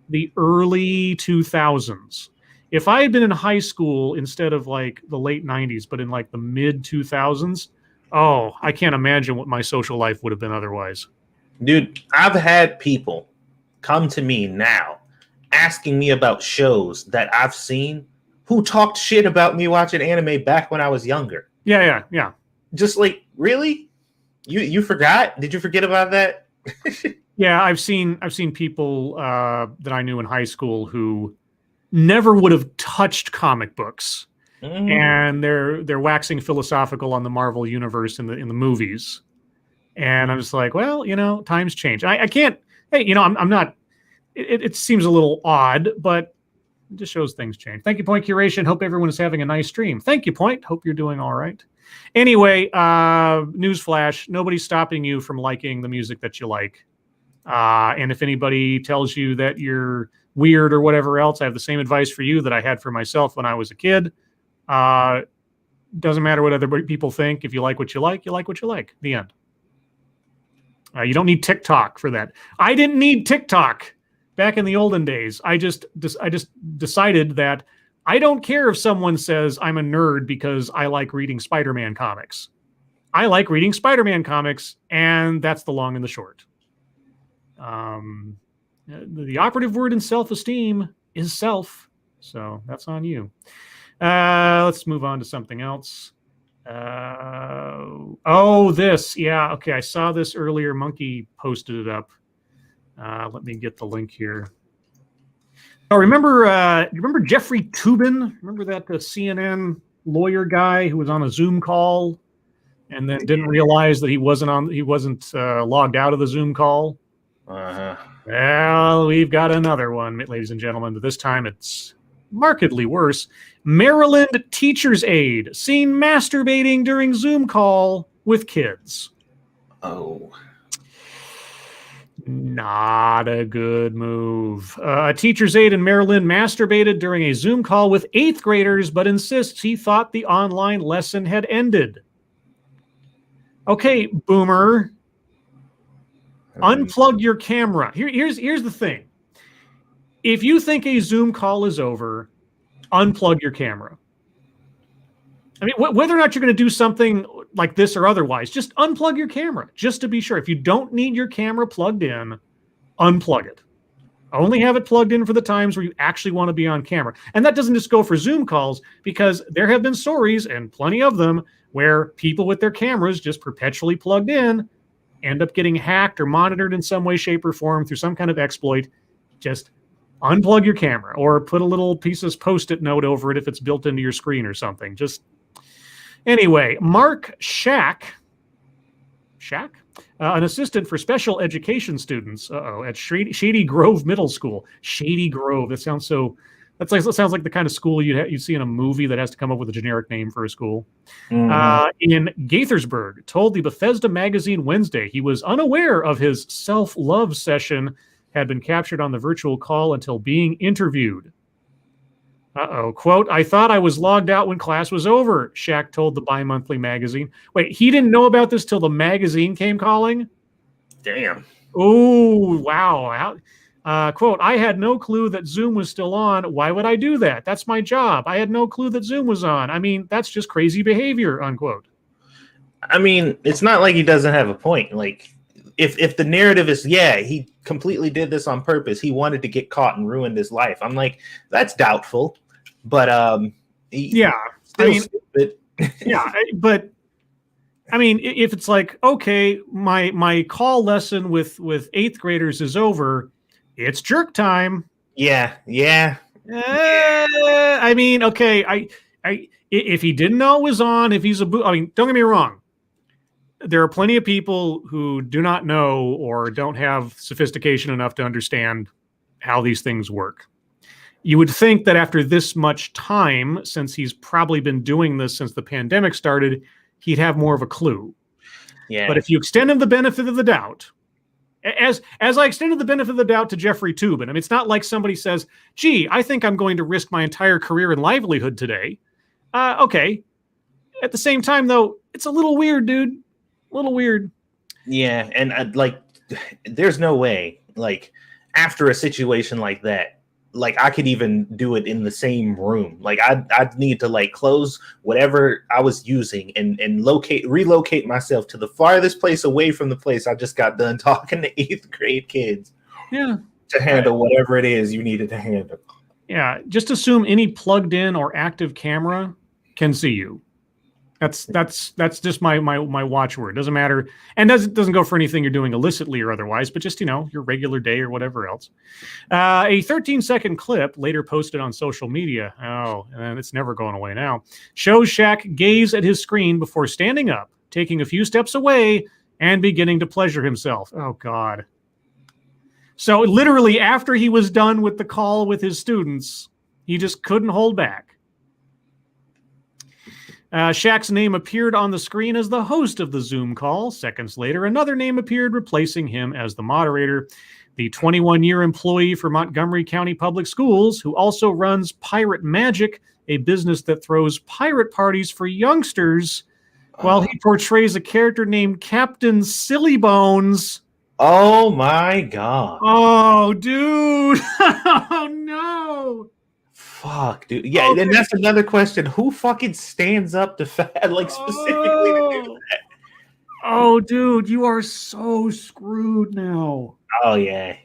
the early 2000s. If I had been in high school instead of like the late 90s, but in like the mid 2000s, oh, I can't imagine what my social life would have been otherwise. Dude, I've had people come to me now asking me about shows that I've seen who talked shit about me watching anime back when I was younger. Yeah. Just like, really? You forgot? Did you forget about that? Yeah, I've seen people that I knew in high school who never would have touched comic books, and they're waxing philosophical on the Marvel universe in the movies, and I'm just like, well, times change. I can't. Hey, I'm not. It seems a little odd, but it just shows things change. Thank you, Point Curation. Hope everyone is having a nice stream. Thank you, Point. Hope you're doing all right. Anyway, newsflash: nobody's stopping you from liking the music that you like. And if anybody tells you that you're weird or whatever else, I have the same advice for you that I had for myself when I was a kid. Doesn't matter what other people think. If you like what you like, you like what you like. The end. You don't need TikTok for that. I didn't need TikTok back in the olden days. I just decided that I don't care if someone says I'm a nerd because I like reading Spider-Man comics. I like reading Spider-Man comics, and that's the long and the short. The operative word in self-esteem is self, so that's on you. Let's move on to something else. This. Yeah, okay, I saw this earlier. Monkey posted it up. Let me get the link here. Oh, remember Jeffrey Toobin? Remember that CNN lawyer guy who was on a Zoom call and then didn't realize that he wasn't logged out of the Zoom call? Uh-huh. Well, we've got another one, ladies and gentlemen, but this time it's markedly worse. Maryland teacher's aide seen masturbating during Zoom call with kids. Oh. Not a good move. A teacher's aide in Maryland masturbated during a Zoom call with 8th graders, but insists he thought the online lesson had ended. Okay, boomer. Unplug your camera. Here's the thing. If you think a Zoom call is over, unplug your camera. I mean, whether or not you're going to do something like this or otherwise, just unplug your camera, just to be sure. If you don't need your camera plugged in, unplug it. Only have it plugged in for the times where you actually want to be on camera. And that doesn't just go for Zoom calls, because there have been stories, and plenty of them, where people with their cameras just perpetually plugged in end up getting hacked or monitored in some way, shape, or form through some kind of exploit. Just unplug your camera, or put a little piece of Post-it note over it if it's built into your screen or something. Anyway, Mark Shack, an assistant for special education students, at Shady Grove Middle School. Shady Grove. That sounds like the kind of school you'd see in a movie that has to come up with a generic name for a school. In Gaithersburg, told the Bethesda magazine Wednesday he was unaware of his self-love session had been captured on the virtual call until being interviewed. Quote, I thought I was logged out when class was over, Shaq told the bi-monthly magazine. Wait, he didn't know about this till the magazine came calling? Damn. Oh, wow. Quote, I had no clue that Zoom was still on. Why would I do that? That's my job. I had no clue that Zoom was on. I mean, that's just crazy behavior, unquote. I mean, it's not like he doesn't have a point. Like, if the narrative is, yeah, he completely did this on purpose, he wanted to get caught and ruined his life, I'm like, that's doubtful. But yeah, still I mean, stupid. yeah, but I mean, if it's like, okay, my call lesson with eighth graders is over, it's jerk time. Yeah. I mean, okay, if he didn't know it was on, if he's I mean, don't get me wrong. There are plenty of people who do not know or don't have sophistication enough to understand how these things work. You would think that after this much time, since he's probably been doing this since the pandemic started, he'd have more of a clue. Yeah. But if you extend him the benefit of the doubt, as I extended the benefit of the doubt to Jeffrey Toobin, I mean, it's not like somebody says, gee, I think I'm going to risk my entire career and livelihood today. Okay. At the same time, though, it's a little weird, dude. A little weird. Yeah, and like, there's no way, like, after a situation like that, like, I could even do it in the same room. Like, I'd need to, like, close whatever I was using and relocate myself to the farthest place away from the place I just got done talking to 8th grade kids. Yeah. To handle whatever it is you needed to handle. Yeah, just assume any plugged in or active camera can see you. That's just my watchword. Doesn't matter, and doesn't go for anything you're doing illicitly or otherwise, but just, your regular day or whatever else. A 13-second clip later posted on social media. Oh, and it's never going away now. Shows Shaq gaze at his screen before standing up, taking a few steps away, and beginning to pleasure himself. Oh God. So literally after he was done with the call with his students, he just couldn't hold back. Shaq's name appeared on the screen as the host of the Zoom call. Seconds later, another name appeared, replacing him as the moderator. The 21-year employee for Montgomery County Public Schools, who also runs Pirate Magic, a business that throws pirate parties for youngsters, while he portrays a character named Captain Sillybones. Oh my God. Oh, dude. Oh, no. Fuck, dude. Yeah, okay. And that's another question. Who fucking stands up to specifically to do that? Oh, dude, you are so screwed now. Oh, yeah.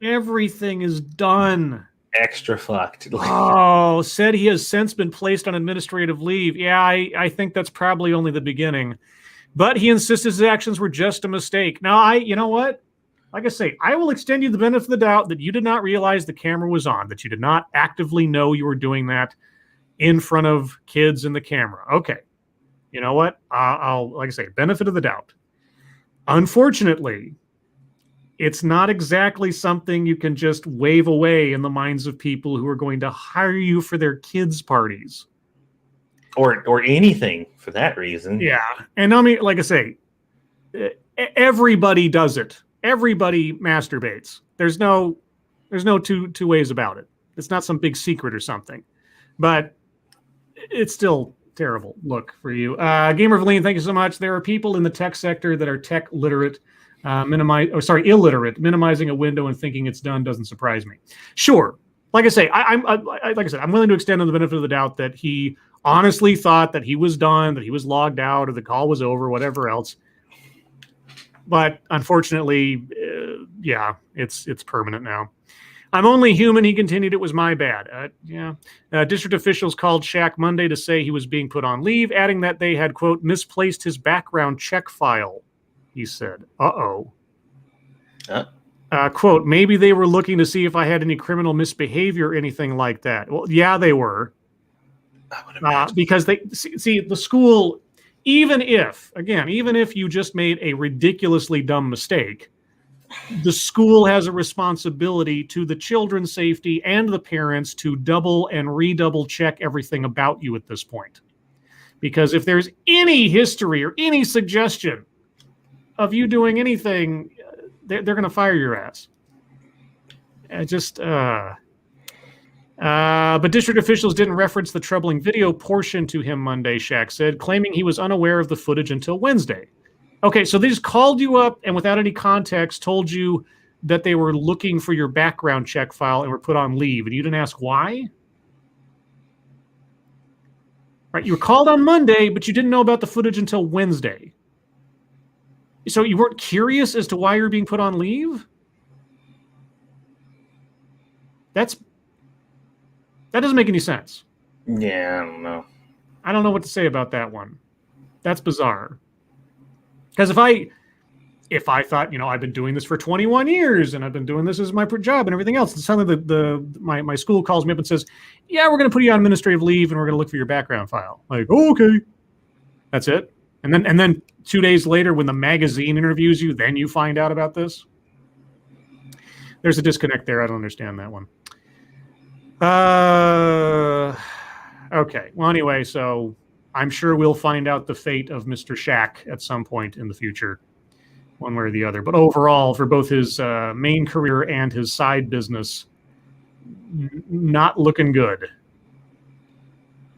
Everything is done. Extra fucked. Oh, said he has since been placed on administrative leave. Yeah, I think that's probably only the beginning. But he insists his actions were just a mistake. Now, you know what? Like I say, I will extend you the benefit of the doubt that you did not realize the camera was on, that you did not actively know you were doing that in front of kids in the camera. Okay. You know what? I'll, like I say, benefit of the doubt. Unfortunately, it's not exactly something you can just wave away in the minds of people who are going to hire you for their kids' parties. Or anything for that reason. Yeah. And I mean, like I say, everybody does it. Everybody masturbates. There's no two ways about it. It's not some big secret or something, but it's still terrible look for you. Gamer Valine, thank you so much. There are people in the tech sector that are tech literate, illiterate. Minimizing a window and thinking it's done doesn't surprise me. Sure, like I say, I'm willing to extend on the benefit of the doubt that he honestly thought that he was done, that he was logged out, or the call was over, whatever else. But unfortunately, it's permanent now. I'm only human, he continued. It was my bad. District officials called Shaq Monday to say he was being put on leave, adding that they had, quote, misplaced his background check file, he said. Quote, maybe they were looking to see if I had any criminal misbehavior or anything like that. Well, yeah, they were. Because they see the school, even if you just made a ridiculously dumb mistake, the school has a responsibility to the children's safety and the parents to double and redouble check everything about you at this point. Because if there's any history or any suggestion of you doing anything, they're going to fire your ass. But district officials didn't reference the troubling video portion to him Monday, Shaq said, claiming he was unaware of the footage until Wednesday. Okay, so they just called you up and without any context told you that they were looking for your background check file and were put on leave, and you didn't ask why? Right, you were called on Monday, but you didn't know about the footage until Wednesday. So you weren't curious as to why you're being put on leave? That doesn't make any sense. Yeah, I don't know. I don't know what to say about that one. That's bizarre. Because if I thought, I've been doing this for 21 years and I've been doing this as my job and everything else, and suddenly my school calls me up and says, yeah, we're going to put you on administrative leave and we're going to look for your background file. Like, oh, okay. That's it. And then 2 days later, when the magazine interviews you, then you find out about this. There's a disconnect there. I don't understand that one. Okay. Well, anyway, so I'm sure we'll find out the fate of Mr. Shack at some point in the future, one way or the other. But overall, for both his main career and his side business, not looking good.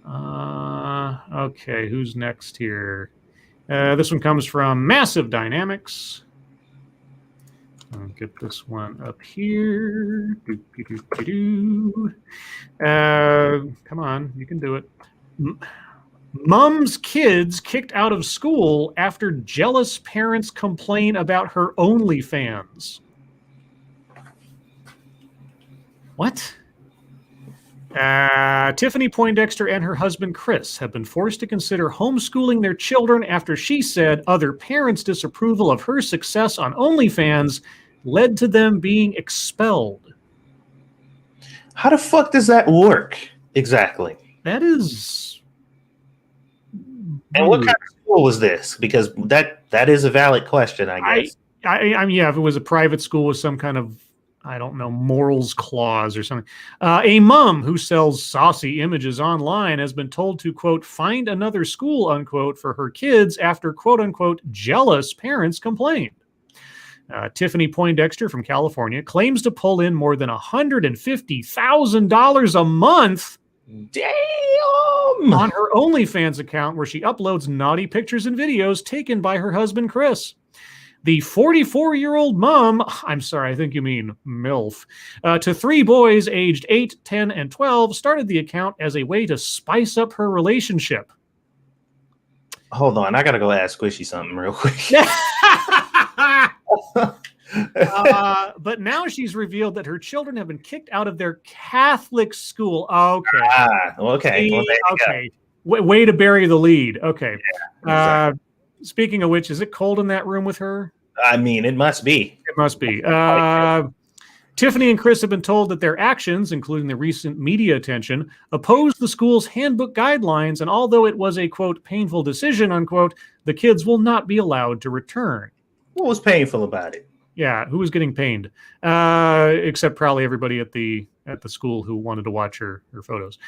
Okay, who's next here? This one comes from Massive Dynamics. I'll get this one up here. Come on, you can do it. Mom's kids kicked out of school after jealous parents complain about her OnlyFans. What? Tiffany Poindexter and her husband Chris have been forced to consider homeschooling their children after she said other parents' disapproval of her success on OnlyFans led to them being expelled. How the fuck does that work exactly? That is. And what kind of school was this? Because that is a valid question, I guess. I mean, yeah, if it was a private school with some kind of, I don't know, morals clause or something. A mom who sells saucy images online has been told to, quote, find another school, unquote, for her kids after, quote, unquote, jealous parents complained. Tiffany Poindexter from California claims to pull in more than $150,000 a month. Damn! On her OnlyFans account, where she uploads naughty pictures and videos taken by her husband, Chris. The 44-year-old mom, I'm sorry, I think you mean MILF, to 3 boys aged 8, 10, and 12, started the account as a way to spice up her relationship. Hold on, I gotta go ask Squishy something real quick. But now she's revealed that her children have been kicked out of their Catholic school. Okay. Okay. Well, okay. Way to bury the lead. Okay. Yeah, exactly. Speaking of which, is it cold in that room with her? I mean, it must be. It must be. Tiffany and Chris have been told that their actions, including the recent media attention, oppose the school's handbook guidelines, and although it was a, quote, painful decision, unquote, the kids will not be allowed to return. What was painful about it? Yeah, who was getting pained? Except probably everybody at the school who wanted to watch her photos.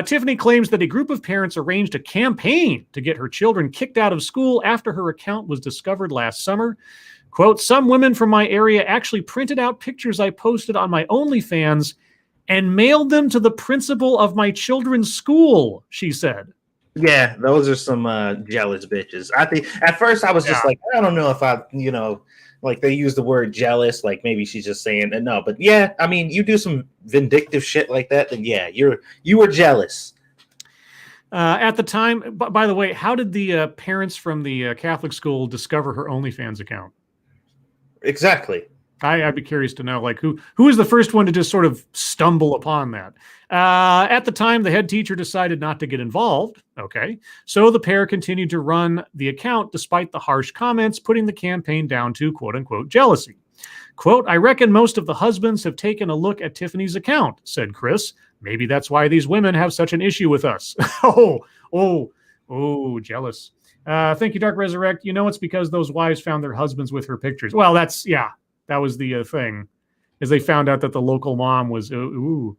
Tiffany claims that a group of parents arranged a campaign to get her children kicked out of school after her account was discovered last summer. Quote, some women from my area actually printed out pictures I posted on my OnlyFans and mailed them to the principal of my children's school, she said. Yeah, those are some jealous bitches. I think at first I was just like, I don't know if I, like they use the word jealous, like maybe she's just saying no, but yeah, I mean, you do some vindictive shit like that, then yeah, you were jealous. At the time, by the way, how did the parents from the Catholic school discover her OnlyFans account? Exactly. I'd be curious to know, like, who was the first one to just sort of stumble upon that? At the time, the head teacher decided not to get involved. Okay. So the pair continued to run the account despite the harsh comments, putting the campaign down to, quote unquote, jealousy. Quote, I reckon most of the husbands have taken a look at Tiffany's account, said Chris. Maybe that's why these women have such an issue with us. Oh, jealous. Thank you, Dark Resurrect. It's because those wives found their husbands with her pictures. Well, that was the thing, is they found out that the local mom was, but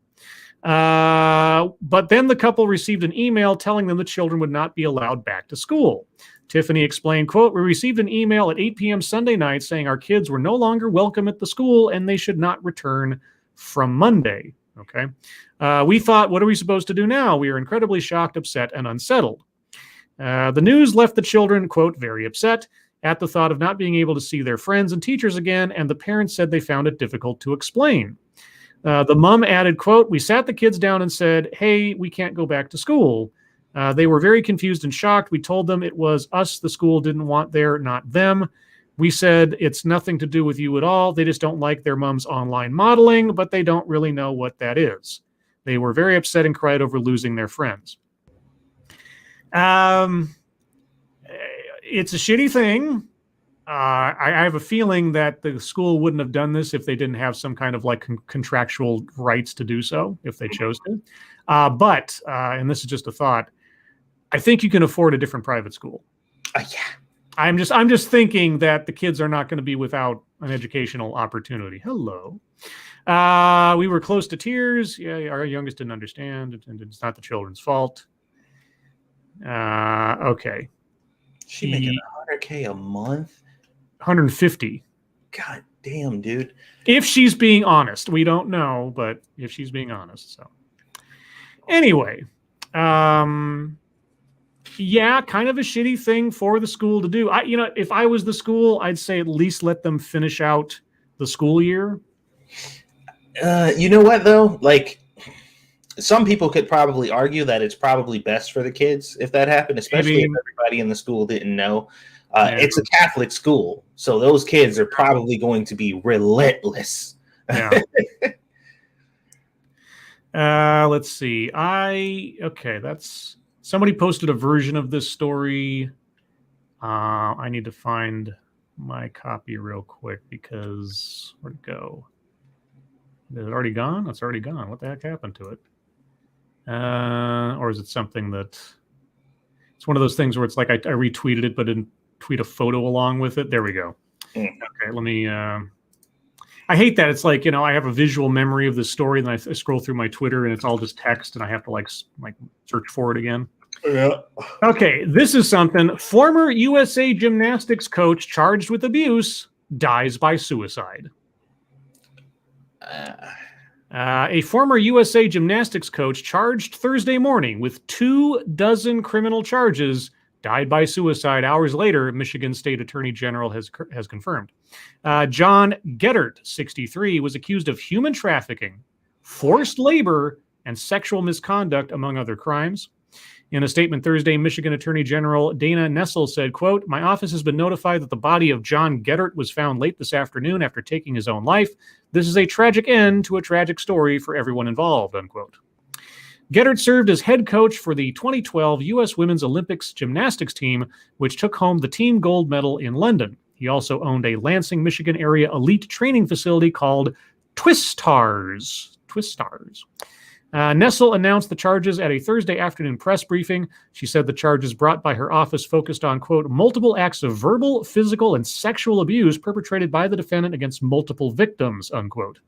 then the couple received an email telling them the children would not be allowed back to school. Tiffany explained, quote, we received an email at 8 p.m. Sunday night saying our kids were no longer welcome at the school and they should not return from Monday. Okay. We thought, what are we supposed to do now? We are incredibly shocked, upset, and unsettled. The news left the children, quote, very upset at the thought of not being able to see their friends and teachers again, and the parents said they found it difficult to explain. The mom added, quote, we sat the kids down and said, hey, we can't go back to school. They were very confused and shocked. We told them it was us the school didn't want there, not them. We said it's nothing to do with you at all. They just don't like their mom's online modeling, but they don't really know what that is. They were very upset and cried over losing their friends. It's a shitty thing. I have a feeling that the school wouldn't have done this if they didn't have some kind of like contractual rights to do so, if they chose to. But and this is just a thought, I think you can afford a different private school. Yeah. I'm just thinking that the kids are not going to be without an educational opportunity. Hello. We were close to tears. Yeah, our youngest didn't understand. It's not the children's fault. Okay. She making $100K a month? 150. God damn, dude. If she's being honest. We don't know, but if she's being honest. So anyway, yeah, kind of a shitty thing for the school to do. If I was the school, I'd say at least let them finish out the school year. You know what, though? Like, some people could probably argue that it's probably best for the kids if that happened, especially if everybody in the school didn't know. It's a Catholic school, so those kids are probably going to be relentless. Yeah. Let's see. That's somebody posted a version of this story. I need to find my copy real quick because where'd it go? Is it already gone? It's already gone. What the heck happened to it? Or is it something that it's one of those things where it's like I retweeted it but didn't tweet a photo along with it? There we go. Okay, let me I hate that. It's like, I have a visual memory of the story and I scroll through my Twitter and it's all just text and I have to like search for it again. Yeah. Okay, this is something. Former USA gymnastics coach charged with abuse dies by suicide. A former USA gymnastics coach charged Thursday morning with 24 criminal charges died by suicide hours later, Michigan State Attorney General has confirmed. John Geddert, 63, was accused of human trafficking, forced labor, and sexual misconduct, among other crimes. In a statement Thursday, Michigan Attorney General Dana Nessel said, quote, "My office has been notified that the body of John Geddert was found late this afternoon after taking his own life. This is a tragic end to a tragic story for everyone involved," unquote. Geddert served as head coach for the 2012 U.S. Women's Olympics gymnastics team, which took home the team gold medal in London. He also owned a Lansing, Michigan area elite training facility called Thurs. Nessel announced the charges at a Thursday afternoon press briefing. She said the charges brought by her office focused on, quote, multiple acts of verbal, physical, and sexual abuse perpetrated by the defendant against multiple victims, unquote.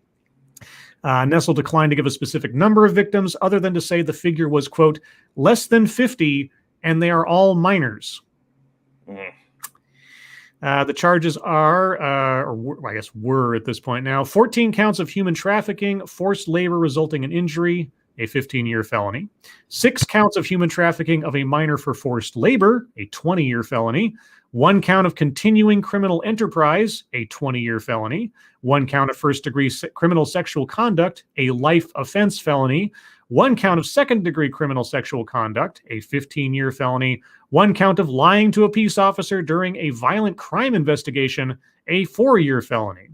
Nessel declined to give a specific number of victims other than to say the figure was, quote, less than 50, and they are all minors. The charges are, or I guess were at this point now, 14 counts of human trafficking, forced labor resulting in injury, a 15-year felony, 6 counts of human trafficking of a minor for forced labor, a 20-year felony, 1 count of continuing criminal enterprise, a 20-year felony, 1 count of first-degree criminal sexual conduct, a life offense felony, 1 count of second-degree criminal sexual conduct, a 15-year felony, 1 count of lying to a peace officer during a violent crime investigation, a 4-year felony.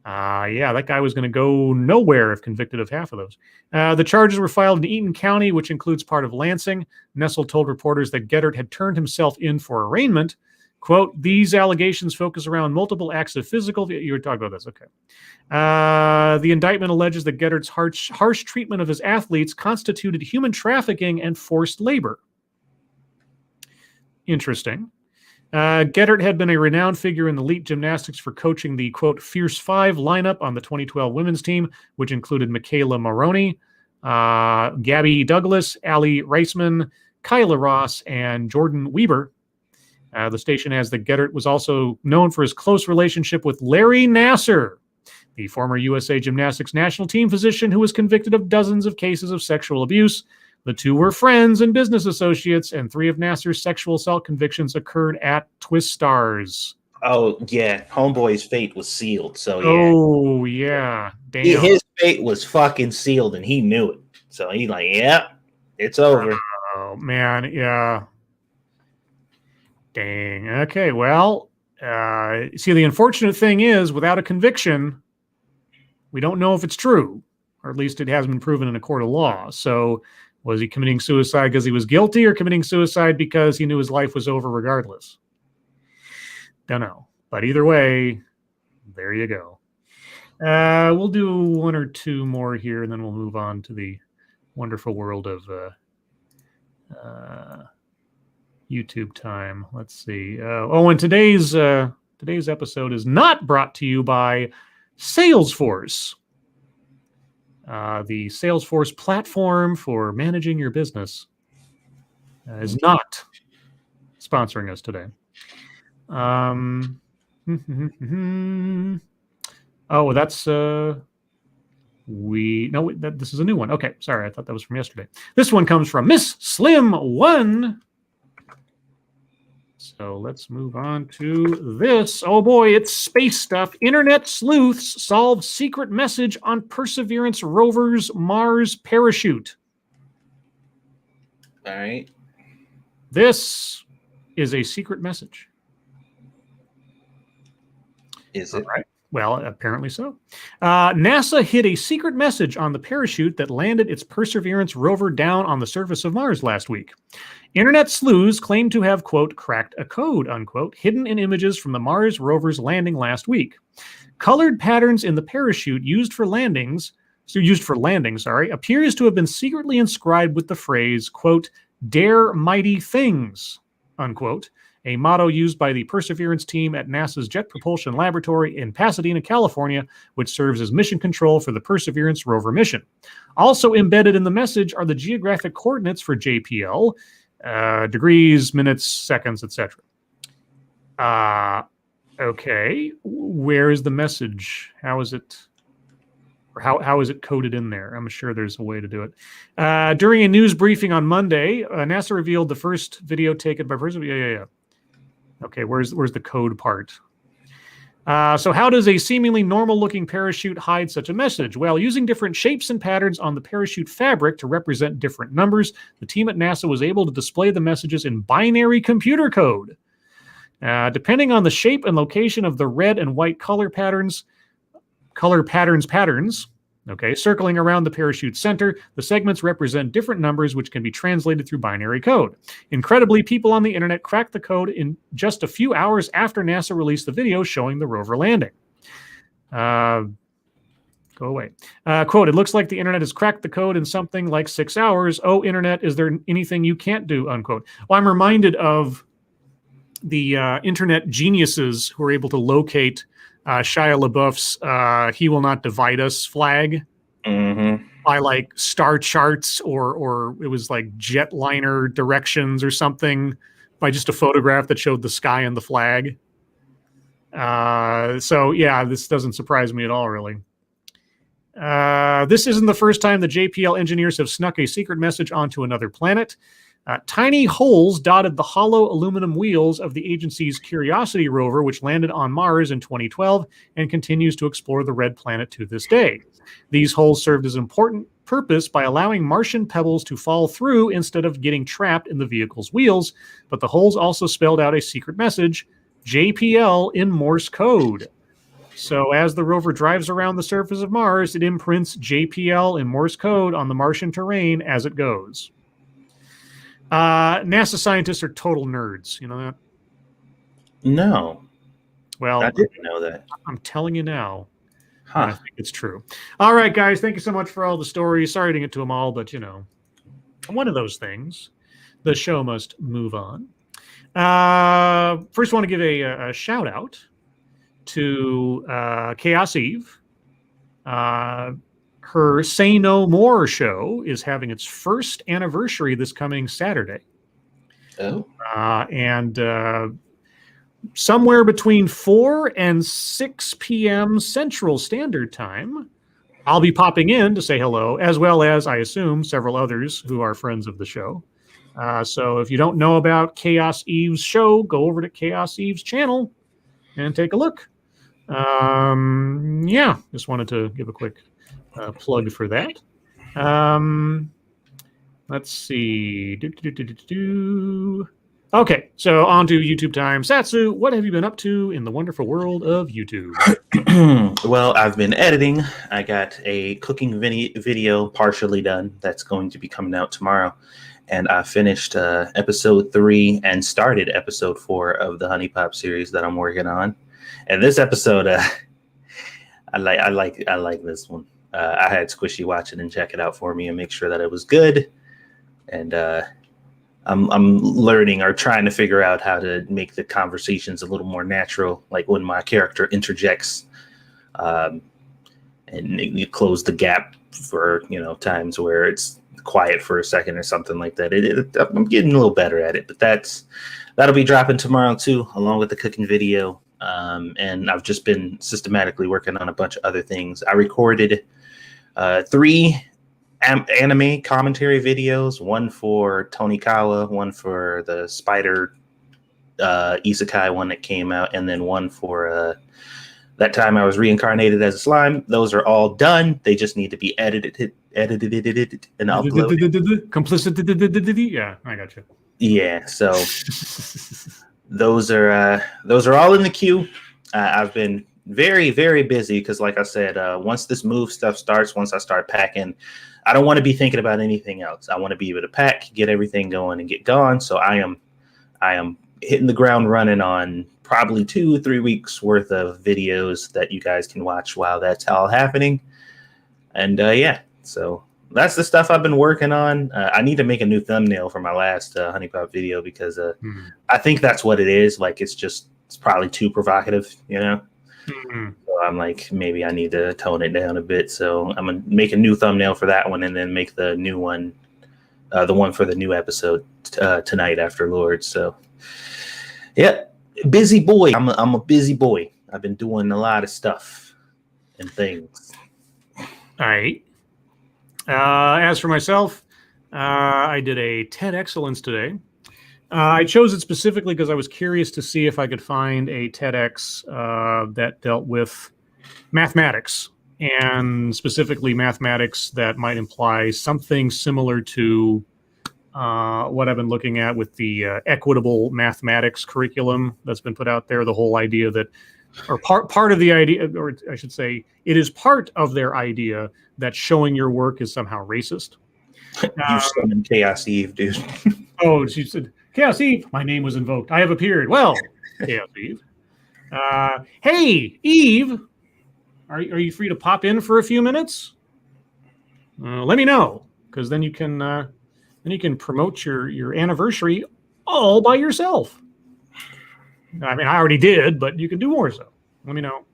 That guy was going to go nowhere if convicted of half of those. The charges were filed in Eaton County, which includes part of Lansing. Nessel told reporters that Geddert had turned himself in for arraignment. Quote, these allegations focus around multiple acts of physical... You were talking about this, okay. The indictment alleges that Geddert's harsh treatment of his athletes constituted human trafficking and forced labor. Interesting. Geddert had been a renowned figure in elite gymnastics for coaching the, quote, Fierce Five lineup on the 2012 women's team, which included Michaela Maroney, Gabby Douglas, Allie Reisman, Kyla Ross, and Jordan Weber. The station adds that Geddert was also known for his close relationship with Larry Nassar, the former USA Gymnastics national team physician who was convicted of dozens of cases of sexual abuse. The two were friends and business associates, and 3 of Nassar's sexual assault convictions occurred at Twistars. Oh, yeah. Homeboy's fate was sealed, so yeah. Oh, yeah. Damn. His fate was fucking sealed, and he knew it. So he's like, yeah, it's over. Oh, man, yeah. Dang. Okay, well, See, the unfortunate thing is, without a conviction, we don't know if it's true, or at least it hasn't been proven in a court of law. So was he committing suicide because he was guilty, or committing suicide because he knew his life was over regardless? Don't know. But either way, there you go. We'll do one or two more here, and then we'll move on to the wonderful world of YouTube time. Let's see. And today's episode is not brought to you by Salesforce. The Salesforce platform for managing your business is not sponsoring us today. Oh, that's this is a new one. Okay, sorry, I thought that was from yesterday. This one comes from Miss Slim One. So let's move on to this. Oh boy, it's space stuff. Internet sleuths solve secret message on Perseverance rover's Mars parachute. All right. This is a secret message. Is it? All right. Well, apparently so. NASA hid a secret message on the parachute that landed its Perseverance rover down on the surface of Mars last week. Internet sleuths claim to have, quote, cracked a code, unquote, hidden in images from the Mars rover's landing last week. Colored patterns in the parachute used for landing, appears to have been secretly inscribed with the phrase, quote, dare mighty things, unquote, a motto used by the Perseverance team at NASA's Jet Propulsion Laboratory in Pasadena, California, which serves as mission control for the Perseverance rover mission. Also embedded in the message are the geographic coordinates for JPL, degrees, minutes, seconds, etc. Okay, where is the message? How is it? Or how is it coded in there? I'm sure there's a way to do it. During a news briefing on Monday, NASA revealed the first video taken by Perseverance. Yeah. Okay, where's the code part? So how does a seemingly normal-looking parachute hide such a message? Well, using different shapes and patterns on the parachute fabric to represent different numbers, the team at NASA was able to display the messages in binary computer code. Depending on the shape and location of the red and white color patterns, okay, circling around the parachute center, the segments represent different numbers which can be translated through binary code. Incredibly, people on the internet cracked the code in just a few hours after NASA released the video showing the rover landing. Go away. Quote, it looks like the internet has cracked the code in something like 6 hours. Oh, internet, is there anything you can't do, unquote. Well, I'm reminded of the internet geniuses who are able to locate Shia LaBeouf's "He Will Not Divide Us" flag by like star charts or it was like jetliner directions or something by just a photograph that showed the sky and the flag. So yeah, this doesn't surprise me at all, really. This isn't the first time the JPL engineers have snuck a secret message onto another planet. Tiny holes dotted the hollow aluminum wheels of the agency's Curiosity rover, which landed on Mars in 2012 and continues to explore the red planet to this day. These holes served as an important purpose by allowing Martian pebbles to fall through instead of getting trapped in the vehicle's wheels, but the holes also spelled out a secret message, JPL, in Morse code. So as the rover drives around the surface of Mars, it imprints JPL in Morse code on the Martian terrain as it goes. NASA scientists are total nerds. You know that? No. Well, I didn't know that. I'm telling you now. Huh. I think it's true. All right, guys. Thank you so much for all the stories. Sorry to get to them all, but, you know, one of those things. The show must move on. First, I want to give a shout out to Chaos Eve. Her Say No More show is having its first anniversary this coming Saturday. Oh. And somewhere between 4 and 6 p.m. Central Standard Time, I'll be popping in to say hello, as well as, I assume, several others who are friends of the show. So if you don't know about Chaos Eve's show, go over to Chaos Eve's channel and take a look. Yeah, just wanted to give a quick plug for that. Let's see. Okay, so on to YouTube time. Satsu, what have you been up to in the wonderful world of YouTube? Well, I've been editing. I got a cooking video partially done that's going to be coming out tomorrow. And I finished episode 3 and started episode 4 of the Honey Pop series that I'm working on. And this episode, I like this one. I had Squishy watch it and check it out for me and make sure that it was good. And I'm learning or trying to figure out how to make the conversations a little more natural, like when my character interjects, and you close the gap for times where it's quiet for a second or something like that. I'm getting a little better at it, but that'll be dropping tomorrow too, along with the cooking video. And I've just been systematically working on a bunch of other things. I recorded 3 anime commentary videos, one for Tonikawa, one for the Spider Isekai one that came out, and then one for that time I was reincarnated as a slime. Those are all done. They just need to be edited and uploaded. Complicit. Yeah, I got you. Yeah, so those are all in the queue. I've been very, very busy because, like I said, once this move stuff starts, once I start packing, I don't want to be thinking about anything else. I want to be able to pack, get everything going, and get gone. So I am hitting the ground running on probably 2-3 weeks worth of videos that you guys can watch while that's all happening. And yeah, so that's the stuff I've been working on. I need to make a new thumbnail for my last Honey Pop video because I think that's what it is. Like it's probably too provocative, So I'm like, maybe I need to tone it down a bit. So I'm gonna make a new thumbnail for that one, and then make the new one, the one for the new episode tonight after Lord. So yeah, busy boy. I'm a busy boy. I've been doing a lot of stuff and things. All right. As for myself, I did a TED Excellence today. I chose it specifically because I was curious to see if I could find a TEDx that dealt with mathematics, and specifically mathematics that might imply something similar to what I've been looking at with the equitable mathematics curriculum that's been put out there. The whole idea that, or part of the idea, or I should say, it is part of their idea that showing your work is somehow racist. You summoned Chaos Eve, dude. Oh, she said, Chaos Eve, my name was invoked. I have appeared. Well, Chaos Eve. Hey, Eve, are you free to pop in for a few minutes? Let me know, because then you can promote your anniversary all by yourself. I mean, I already did, but you can do more so. Let me know.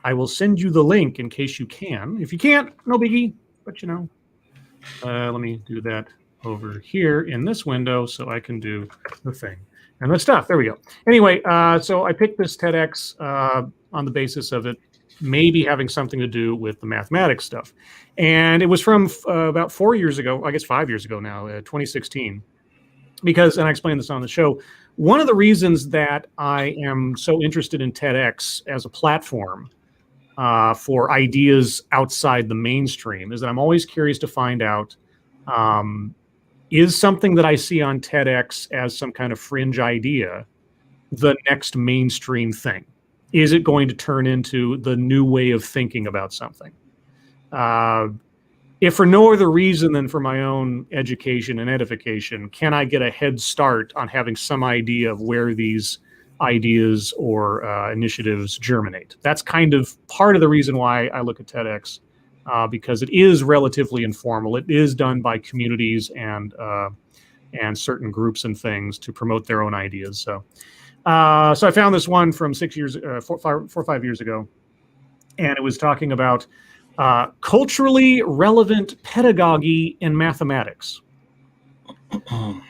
I will send you the link in case you can. If you can't, no biggie. But let me do that over here in this window so I can do the thing and the stuff. There we go. Anyway, so I picked this TEDx on the basis of it maybe having something to do with the mathematics stuff. And it was from about 4 years ago, I guess 5 years ago now, 2016. Because, and I explained this on the show, one of the reasons that I am so interested in TEDx as a platform for ideas outside the mainstream is that I'm always curious to find out, is something that I see on TEDx as some kind of fringe idea the next mainstream thing? Is it going to turn into the new way of thinking about something? If for no other reason than for my own education and edification, can I get a head start on having some idea of where these ideas or initiatives germinate? That's kind of part of the reason why I look at TEDx, because it is relatively informal. It is done by communities and certain groups and things to promote their own ideas. So I found this one from 4 or 5 years ago, and it was talking about culturally relevant pedagogy in mathematics.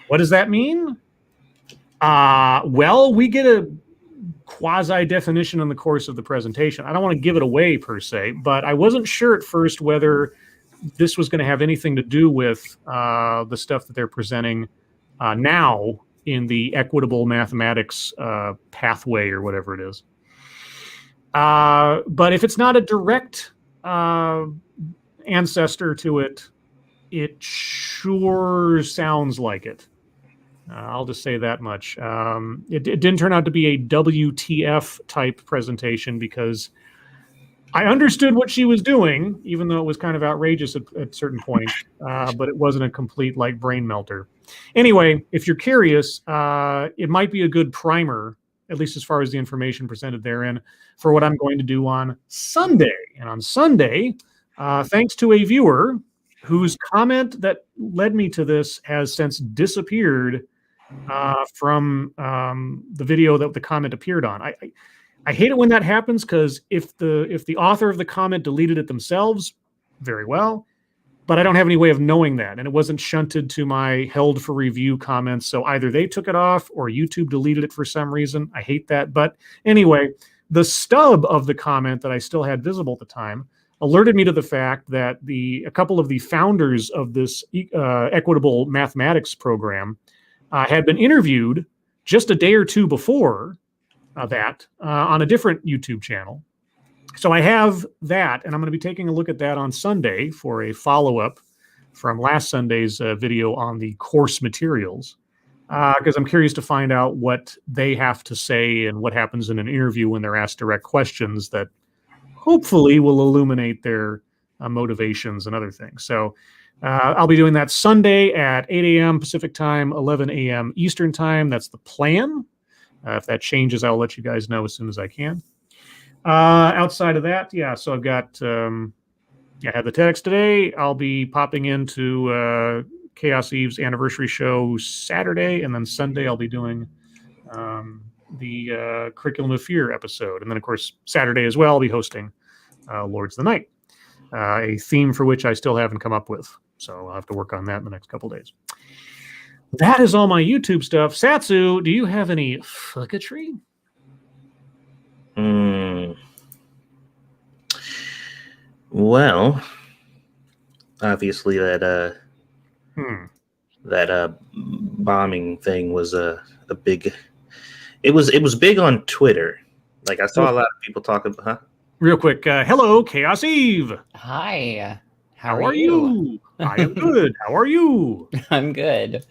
What does that mean? Well, we get a quasi definition in the course of the presentation. I don't want to give it away per se, but I wasn't sure at first whether this was going to have anything to do with the stuff that they're presenting now in the equitable mathematics pathway or whatever it is. But if it's not a direct ancestor to it, it sure sounds like it. I'll just say that much. It didn't turn out to be a WTF type presentation because I understood what she was doing, even though it was kind of outrageous at certain points, but it wasn't a complete like brain melter. Anyway, if you're curious, it might be a good primer, at least as far as the information presented therein, for what I'm going to do on Sunday. And on Sunday, thanks to a viewer whose comment that led me to this has since disappeared from the video that the comment appeared on. I hate it when that happens because if the author of the comment deleted it themselves, very well, but I don't have any way of knowing that, and it wasn't shunted to my held for review comments. So either they took it off or YouTube deleted it for some reason. I hate that, but anyway, the stub of the comment that I still had visible at the time alerted me to the fact that a couple of the founders of this equitable mathematics program had been interviewed just a day or two before that on a different YouTube channel. So I have that, and I'm going to be taking a look at that on Sunday for a follow-up from last Sunday's video on the course materials, because I'm curious to find out what they have to say and what happens in an interview when they're asked direct questions that hopefully will illuminate their motivations and other things. So I'll be doing that Sunday at 8 a.m. Pacific time, 11 a.m. Eastern time. That's the plan. If that changes, I'll let you guys know as soon as I can. Outside of that, yeah, so I've got, I had the TEDx today. I'll be popping into Chaos Eve's anniversary show Saturday, and then Sunday I'll be doing the Curriculum of Fear episode. And then, of course, Saturday as well, I'll be hosting Lords of the Night, a theme for which I still haven't come up with. So I'll have to work on that in the next couple days. That is all my YouTube stuff. Satsu, do you have any fucketry? Well, obviously that bombing thing was a big. It was big on Twitter. Like I saw a lot of people talking. Huh? Real quick, hello, Chaos Eve. Hi. How are you? I am good. How are you? I'm good.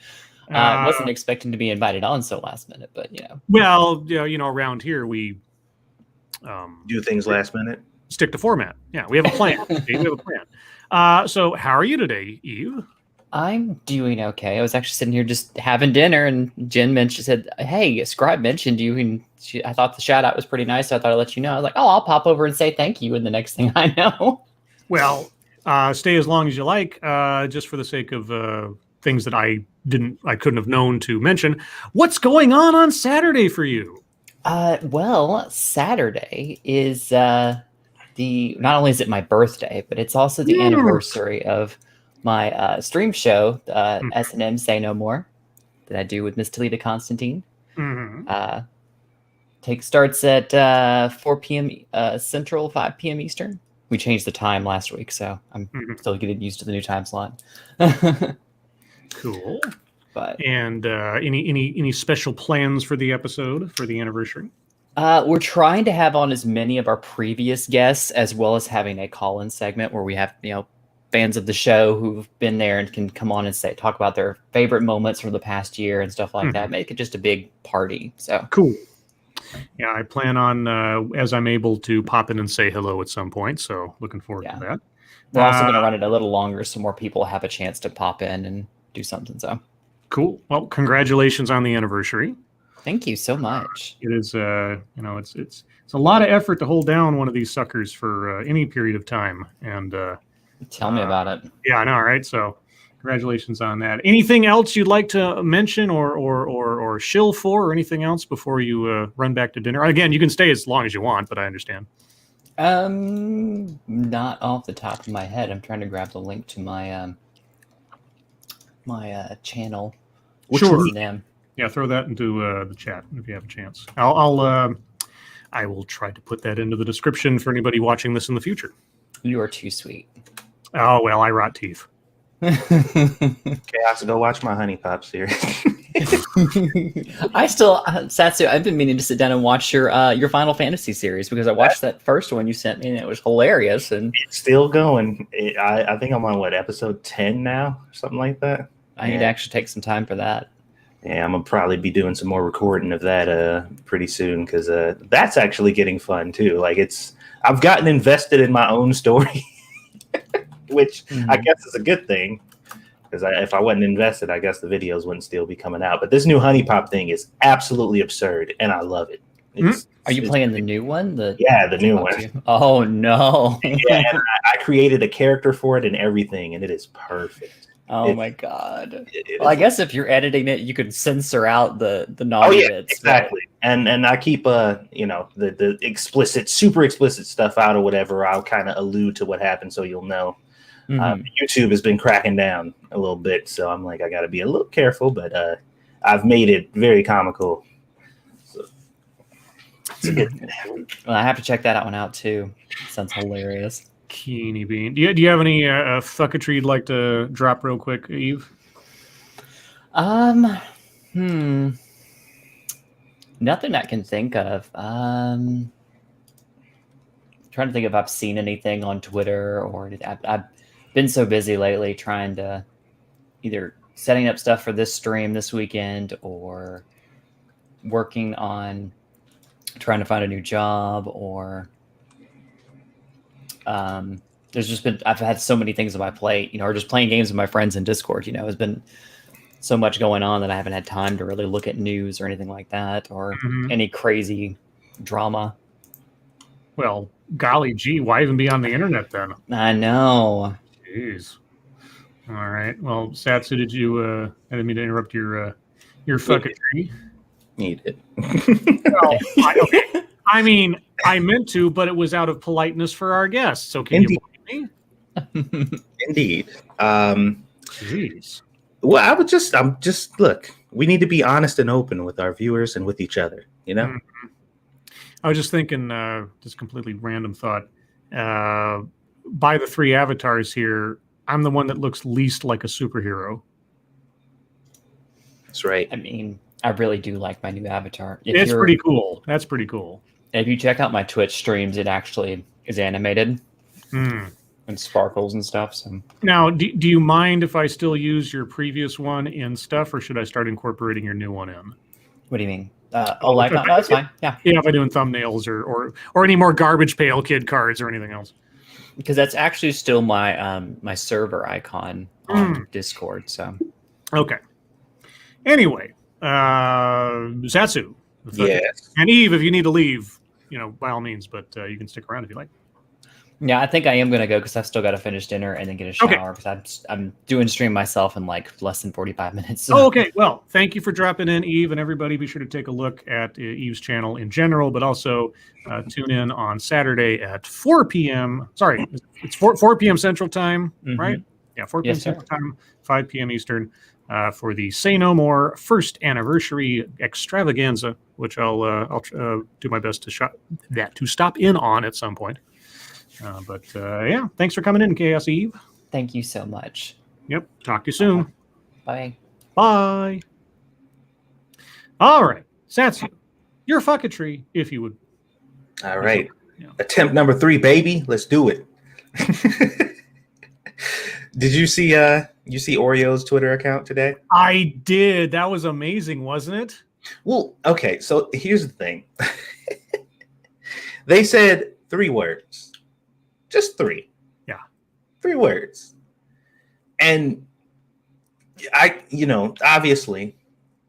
Wasn't expecting to be invited on so last minute, but Well, around here we do things last minute. Stick to format. Yeah, we have a plan. We have a plan. So, how are you today, Eve? I'm doing okay. I was actually sitting here just having dinner, and Jen said, "Hey, Scribe mentioned you," and I thought the shout out was pretty nice. So I thought I'd let you know. I was like, "Oh, I'll pop over and say thank you." And the next thing I know, well, stay as long as you like, just for the sake of things that I couldn't have known to mention. What's going on Saturday for you? Well, Saturday is not only is it my birthday, but it's also the anniversary of my stream show, S&M Say No More, that I do with Miss Talita Constantine. Starts at 4 p.m. Central, 5 p.m. Eastern. We changed the time last week, so I'm still getting used to the new time slot. Cool. But any special plans for the episode for the anniversary? We're trying to have on as many of our previous guests, as well as having a call-in segment where we have fans of the show who've been there and can come on and talk about their favorite moments from the past year and stuff like that. Make it just a big party. So cool. Yeah, I plan on as I'm able to pop in and say hello at some point. So looking forward to that. We're also going to run it a little longer so more people have a chance to pop in and do something. So cool. Well, congratulations on the anniversary. Thank you so much. It is, it's a lot of effort to hold down one of these suckers for any period of time. And tell me about it. Yeah, I know, right? So, congratulations on that. Anything else you'd like to mention or shill for, or anything else before you run back to dinner? Again, you can stay as long as you want, but I understand. Not off the top of my head. I'm trying to grab the link to my my channel. Sure. Yeah, throw that into the chat if you have a chance. I will try to put that into the description for anybody watching this in the future. You are too sweet. Oh well, I rot teeth. Chaos, go watch my Honey Pop series. I still, Satsu, I've been meaning to sit down and watch your Final Fantasy series because I watched that first one you sent me and it was hilarious. And it's still going. I think I'm on episode 10 now, or something like that. I need to actually take some time for that. Yeah, I'm gonna probably be doing some more recording of that pretty soon because that's actually getting fun too. Like I've gotten invested in my own story, which I guess is a good thing because if I wasn't invested, I guess the videos wouldn't still be coming out. But this new Honey Pop thing is absolutely absurd, and I love it. Are you playing the new one? The new one. Oh no! Yeah, and I created a character for it and everything, and it is perfect. Oh my god! Well, I guess if you're editing it, you could censor out the naughty bits. Exactly. And I keep the explicit, super explicit stuff out or whatever. I'll kind of allude to what happened so you'll know. YouTube has been cracking down a little bit, so I'm like I got to be a little careful, but I've made it very comical. So it's a good. Well, I have to check that one out too. Sounds hilarious. Keeny bean. Do you have any fucketry you'd like to drop real quick, Eve? Nothing I can think of. Trying to think if I've seen anything on Twitter or I've been so busy lately trying to either setting up stuff for this stream this weekend or working on trying to find a new job or there's just been I've had so many things on my plate, or just playing games with my friends in Discord. Has been so much going on that I haven't had time to really look at news or anything like that or any crazy drama. Well, golly gee, why even be on the internet then? I know. Jeez. All right. Well, Satsu, did you? I didn't mean to interrupt your fucketry. Need it. Well, okay. I mean, I meant to, but it was out of politeness for our guests. So can you blame me? Indeed. Jeez. Well, I'm just look. We need to be honest and open with our viewers and with each other. I was just thinking, just completely random thought. By the three avatars here, I'm the one that looks least like a superhero. That's right. I mean, I really do like my new avatar. It's pretty cool. That's pretty cool. If you check out my Twitch streams, it actually is animated and sparkles and stuff. So now, do you mind if I still use your previous one in stuff, or should I start incorporating your new one in? What do you mean? That's fine. Yeah. Yeah, if I do in thumbnails or any more Garbage Pail Kid cards or anything else. Because that's actually still my my server icon on Discord. So okay. Anyway, Satsu. Yes. And Eve, if you need to leave, by all means, but you can stick around if you like. Yeah, I think I am going to go because I've still got to finish dinner and then get a shower because I'm doing stream myself in like less than 45 minutes. So. Oh, okay. Well, thank you for dropping in, Eve, and everybody. Be sure to take a look at Eve's channel in general, but also tune in on Saturday at 4 p.m. Sorry, it's 4 p.m. Central Time, right? Yeah, 4 p.m. Central Time, 5 p.m. Eastern. For the Say No More first anniversary extravaganza, which I'll do my best to stop in on at some point. But yeah, thanks for coming in, Chaos Eve. Thank you so much. Yep. Talk to you soon. Bye. Bye. All right, Satsu, your fucketry, if you would. All right. Attempt number 3, baby. Let's do it. Did you see Oreo's Twitter account today? I did. That was amazing, wasn't it? Well, okay, so here's the thing. They said 3 words. Just 3. Yeah. 3 words. And obviously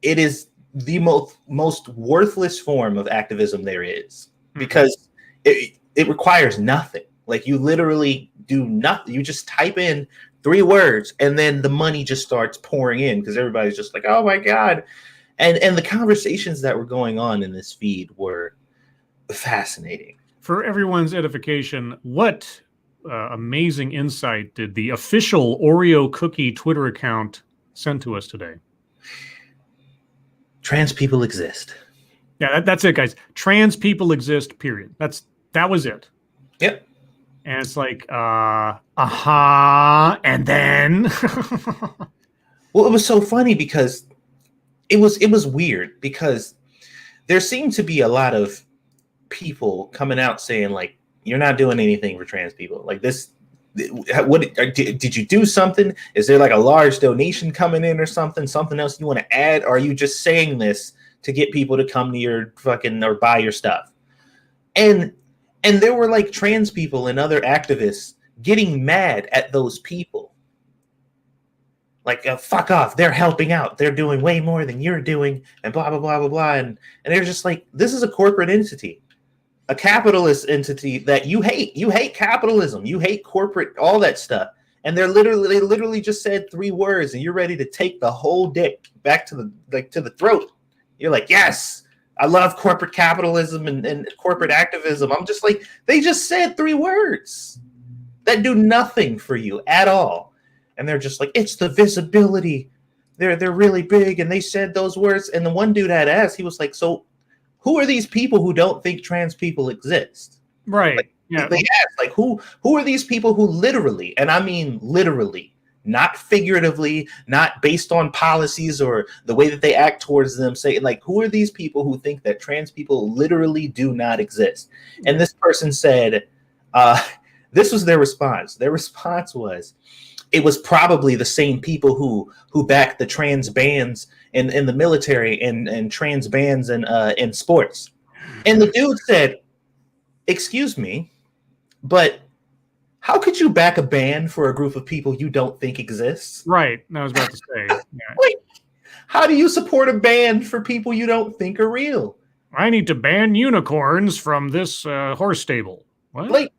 it is the most worthless form of activism there is because it requires nothing. Like you literally do nothing. You just type in 3 words and then the money just starts pouring in because everybody's just like, oh my God. And the conversations that were going on in this feed were fascinating. For everyone's edification, what amazing insight did the official Oreo cookie Twitter account send to us today? Trans people exist. Yeah, that's it, guys. Trans people exist, period. That was it. Yep. And it's like, and then. Well, it was so funny because it was weird because there seemed to be a lot of people coming out saying like, you're not doing anything for trans people. Like this What did you do something? Is there like a large donation coming in or something? Something else you want to add? Or are you just saying this to get people to come to your fucking or buy your stuff? And there were like trans people and other activists getting mad at those people. Like, fuck off. They're helping out. They're doing way more than you're doing, and blah, blah, blah, blah, blah. And they're just like, this is a corporate entity, a capitalist entity that you hate. You hate capitalism. You hate corporate, all that stuff. And they literally just said 3 words, and you're ready to take the whole dick back to the throat. You're like, yes, I love corporate capitalism and corporate activism. I'm just like, they just said 3 words that do nothing for you at all. And they're just like, it's the visibility. They're really big, and they said those words. And the one dude had asked, he was like, so who are these people who don't think trans people exist? Right. Like, yeah. They asked, like, who are these people who literally, and I mean literally, not figuratively, not based on policies or the way that they act towards them, say, like, who are these people who think that trans people literally do not exist? And this person said, this was their response. Their response was, it was probably the same people who backed the trans bans in the military and trans bans in sports. And the dude said, excuse me, but how could you back a ban for a group of people you don't think exists? Right. I was about to say. Yeah. Like, how do you support a ban for people you don't think are real? I need to ban unicorns from this horse stable. What? Like,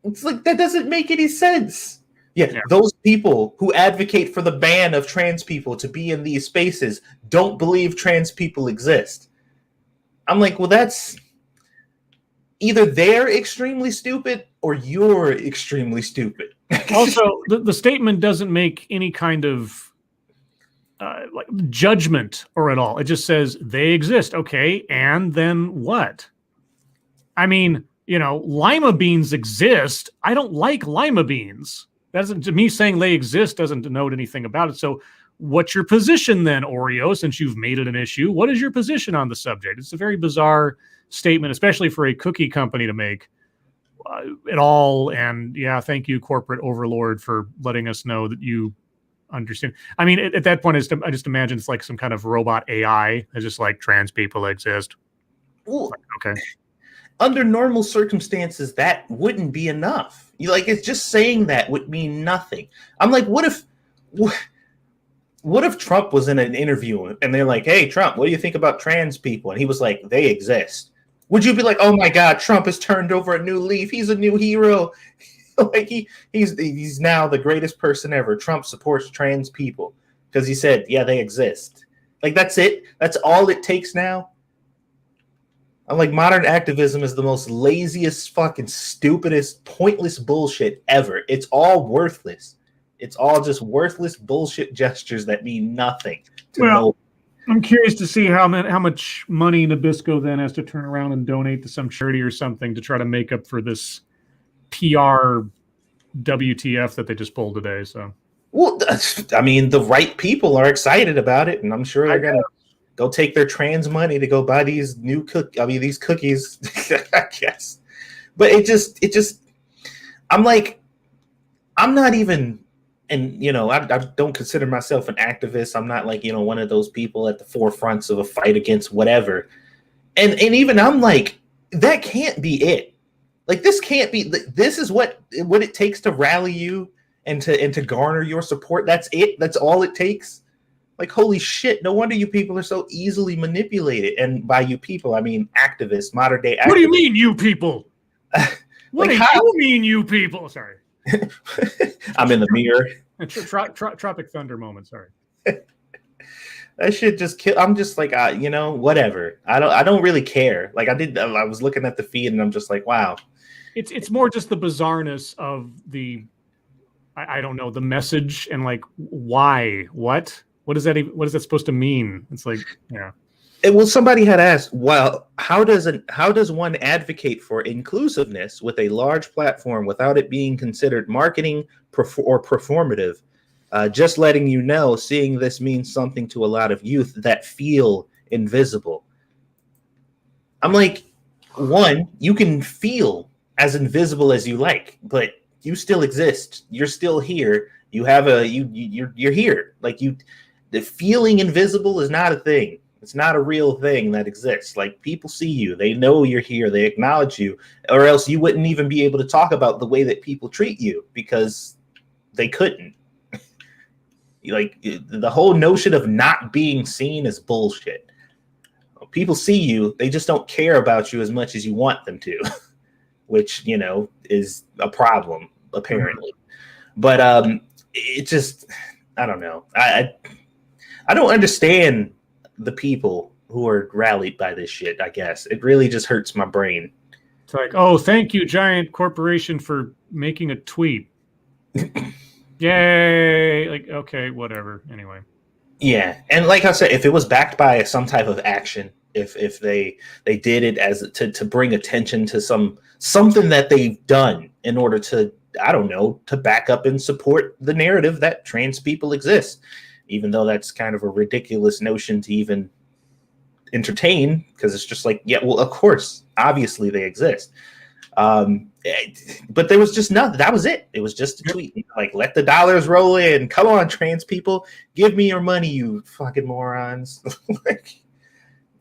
it's like, that doesn't make any sense. Yeah, those people who advocate for the ban of trans people to be in these spaces don't believe trans people exist. I'm like, well, that's either they're extremely stupid or you're extremely stupid. Also, the statement doesn't make any kind of like judgment or at all. It just says they exist. Okay, and then what? I mean, lima beans exist. I don't like lima beans. Doesn't, to me, saying they exist doesn't denote anything about it. So what's your position then, Oreo, since you've made it an issue? What is your position on the subject? It's a very bizarre statement, especially for a cookie company to make at all. And yeah, thank you, corporate overlord, for letting us know that you understand. I mean, at that point, I just imagine it's like some kind of robot AI. It's just like, trans people exist. Ooh. Okay. Under normal circumstances, that wouldn't be enough. It's just saying that would mean nothing. I'm like, what if Trump was in an interview and they're like, hey, Trump, what do you think about trans people? And he was like, they exist. Would you be like, oh my God, Trump has turned over a new leaf. He's a new hero. Like he's now the greatest person ever. Trump supports trans people because he said, yeah, they exist. Like, that's it. That's all it takes now. I'm like, modern activism is the most laziest, fucking stupidest, pointless bullshit ever. It's all worthless. It's all just worthless bullshit gestures that mean nothing. I'm curious to see how much money Nabisco then has to turn around and donate to some charity or something to try to make up for this PR WTF that they just pulled today. So, well, I mean, the right people are excited about it, and I'm sure they're gonna go take their trans money to go buy these these cookies, I guess. But it just, I'm like, I'm not even, and I don't consider myself an activist. I'm not like, one of those people at the forefronts of a fight against whatever. And even I'm like, that can't be it. Like, this can't be, this is what it takes to rally you and to garner your support. That's it. That's all it takes. Like, holy shit, no wonder you people are so easily manipulated. And by you people, I mean activists, modern day activists. What do you mean, you people? What do you mean, you people? Sorry. I'm in the mirror. Tropic Thunder moment, sorry. That shit just kill. I'm just like, whatever. I don't really care. Like, I was looking at the feed and I'm just like, wow. It's more just the bizarreness of the, I don't know, the message and like, why, what is that supposed to mean? It's like, yeah. Well, somebody had asked, well, how does one advocate for inclusiveness with a large platform without it being considered marketing or performative? Just letting you know, seeing this means something to a lot of youth that feel invisible. I'm like, one, you can feel as invisible as you like, but you still exist. You're still here. You have you're here. Like the feeling invisible is not a thing. It's not a real thing that exists. Like, people see you, they know you're here, they acknowledge you, or else you wouldn't even be able to talk about the way that people treat you, because they couldn't. Like, the whole notion of not being seen is bullshit. People see you, they just don't care about you as much as you want them to, which, is a problem, apparently. But it just, I don't know. I don't understand the people who are rallied by this shit. I guess it really just hurts my brain. It's like, oh, thank you, giant corporation, for making a tweet. Yay! Like, okay, whatever. Anyway. Yeah, and like I said, if it was backed by some type of action, if they did it as to bring attention to something that they've done in order to, I don't know, to back up and support the narrative that trans people exist. Even though that's kind of a ridiculous notion to even entertain, because it's just like, yeah, well, of course, obviously they exist. But there was just nothing. That was it. It was just a tweet. Like, let the dollars roll in. Come on, trans people. Give me your money, you fucking morons. Like,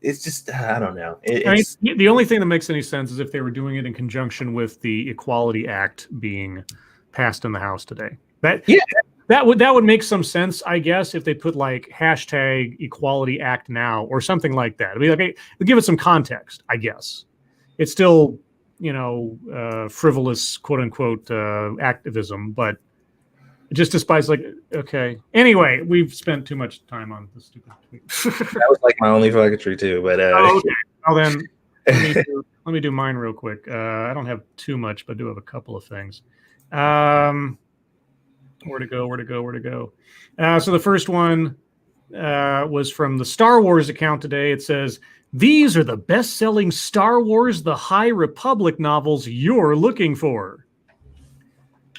it's just, I don't know. The only thing that makes any sense is if they were doing it in conjunction with the Equality Act being passed in the House today. That would make some sense, I guess, if they put like hashtag Equality Act now or something like that. I mean, okay, give it some context, I guess. It's still, frivolous, quote unquote, activism, but just despise, like, okay. Anyway, we've spent too much time on this stupid tweet. That was like my only fucketry too, but okay. Well, then let me do mine real quick. I don't have too much, but I do have a couple of things. Where to go? So the first one was from the Star Wars account today. It says, these are the best-selling Star Wars The High Republic novels you're looking for.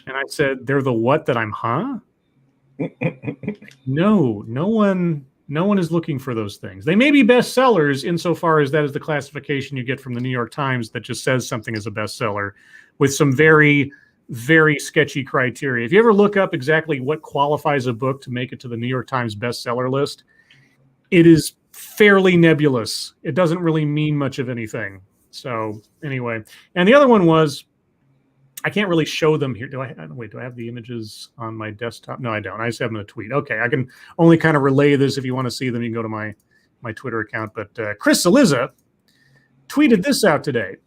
And I said, they're the what that I'm, huh? No one is looking for those things. They may be bestsellers insofar as that is the classification you get from the New York Times that just says something is a bestseller with some very, very sketchy criteria. If you ever look up exactly what qualifies a book to make it to the New York Times bestseller list, it is fairly nebulous. It doesn't really mean much of anything. So anyway, and the other one was, I can't really show them here. Do I have the images on my desktop? No, I don't. I just have them in a tweet. Okay, I can only kind of relay this. If you want to see them, you can go to my Twitter account. But Chris Saliza tweeted this out today.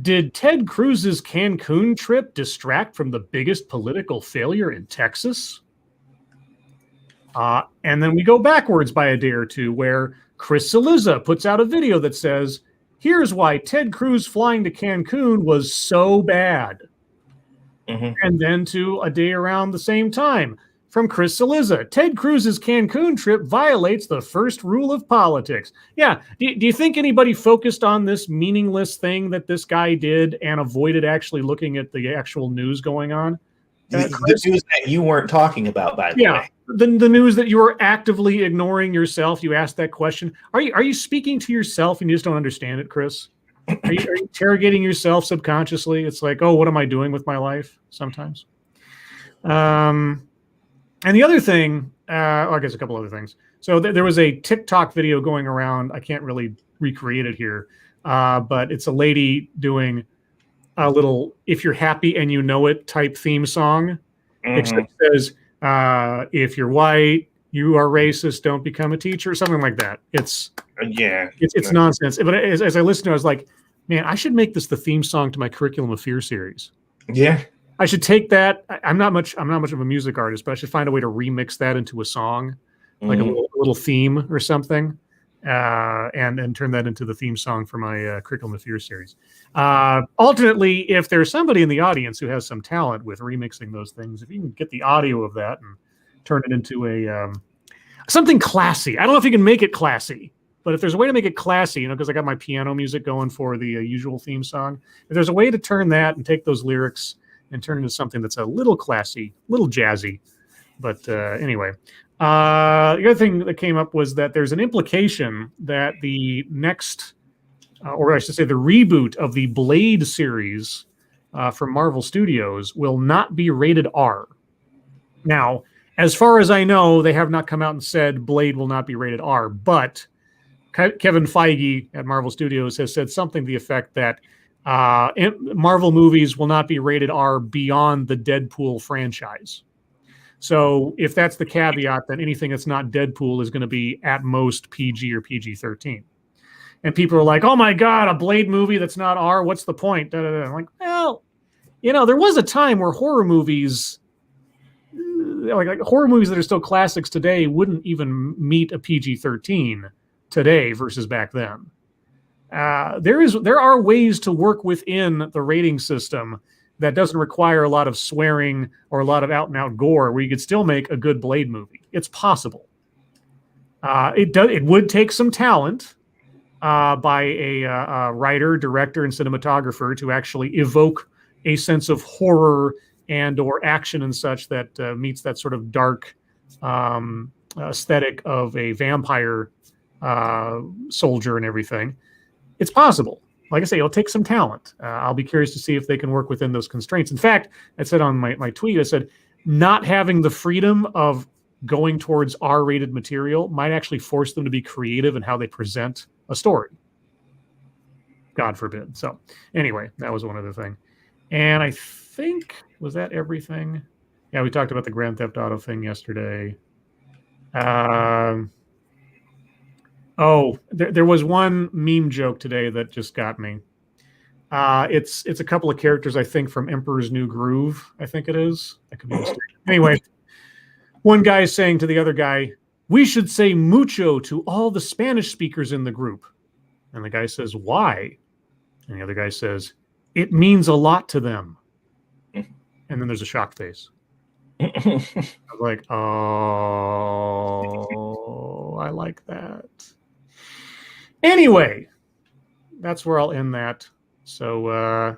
Did Ted Cruz's Cancun trip distract from the biggest political failure in Texas? And then we go backwards by a day or two, where Chris Saliza puts out a video that says, here's why Ted Cruz flying to Cancun was so bad. Mm-hmm. And then to a day around the same time from Chris Saliza, Ted Cruz's Cancun trip violates the first rule of politics. Yeah. Do you think anybody focused on this meaningless thing that this guy did and avoided actually looking at the actual news going on? The news that you weren't talking about, by the way. The news that you were actively ignoring yourself. You asked that question. Are you speaking to yourself and you just don't understand it, Chris? Are you interrogating yourself subconsciously? It's like, oh, what am I doing with my life sometimes? And the other thing, I guess a couple other things. So there was a TikTok video going around. I can't really recreate it here, but it's a lady doing a little "If You're Happy and You Know It" type theme song. Mm-hmm. Except it says, if you're white, you are racist, don't become a teacher, something like that. It's nonsense. But as I listened to it, I was like, man, I should make this the theme song to my Curriculum of Fear series. Yeah. I should take that. I'm not much of a music artist, but I should find a way to remix that into a song, like a little theme or something, and turn that into the theme song for my Curriculum of Fear series. Alternately, if there's somebody in the audience who has some talent with remixing those things, if you can get the audio of that and turn it into a something classy. I don't know if you can make it classy, but if there's a way to make it classy, because I got my piano music going for the usual theme song, if there's a way to turn that and take those lyrics and turn it into something that's a little classy, little jazzy. But anyway, the other thing that came up was that there's an implication that the next, or I should say the reboot of the Blade series from Marvel Studios will not be rated R. Now, as far as I know, they have not come out and said Blade will not be rated R, but Kevin Feige at Marvel Studios has said something to the effect that Marvel movies will not be rated R beyond the Deadpool franchise. So if that's the caveat, then anything that's not Deadpool is going to be at most PG or PG-13. And people are like, oh my God, a Blade movie that's not R, what's the point? Da, da, da. I'm like, well, there was a time where horror movies, like horror movies that are still classics today, wouldn't even meet a PG-13 today versus back then. There are ways to work within the rating system that doesn't require a lot of swearing or a lot of out-and-out gore, where you could still make a good Blade movie. It's possible. It would take some talent by a writer, director, and cinematographer to actually evoke a sense of horror and or action and such that meets that sort of dark aesthetic of a vampire soldier and everything. It's possible. Like I say, it'll take some talent. I'll be curious to see if they can work within those constraints. In fact, I said on my tweet, I said, not having the freedom of going towards R-rated material might actually force them to be creative in how they present a story. God forbid. So anyway, that was one other thing. And I think, was that everything? Yeah, we talked about the Grand Theft Auto thing yesterday. There was one meme joke today that just got me. It's a couple of characters, I think, from Emperor's New Groove. I think it is. I could be mistaken. Anyway, one guy is saying to the other guy, "We should say mucho to all the Spanish speakers in the group." And the guy says, "Why?" And the other guy says, "It means a lot to them." And then there's a shocked face. I was like, oh, I like that. Anyway, that's where I'll end that. So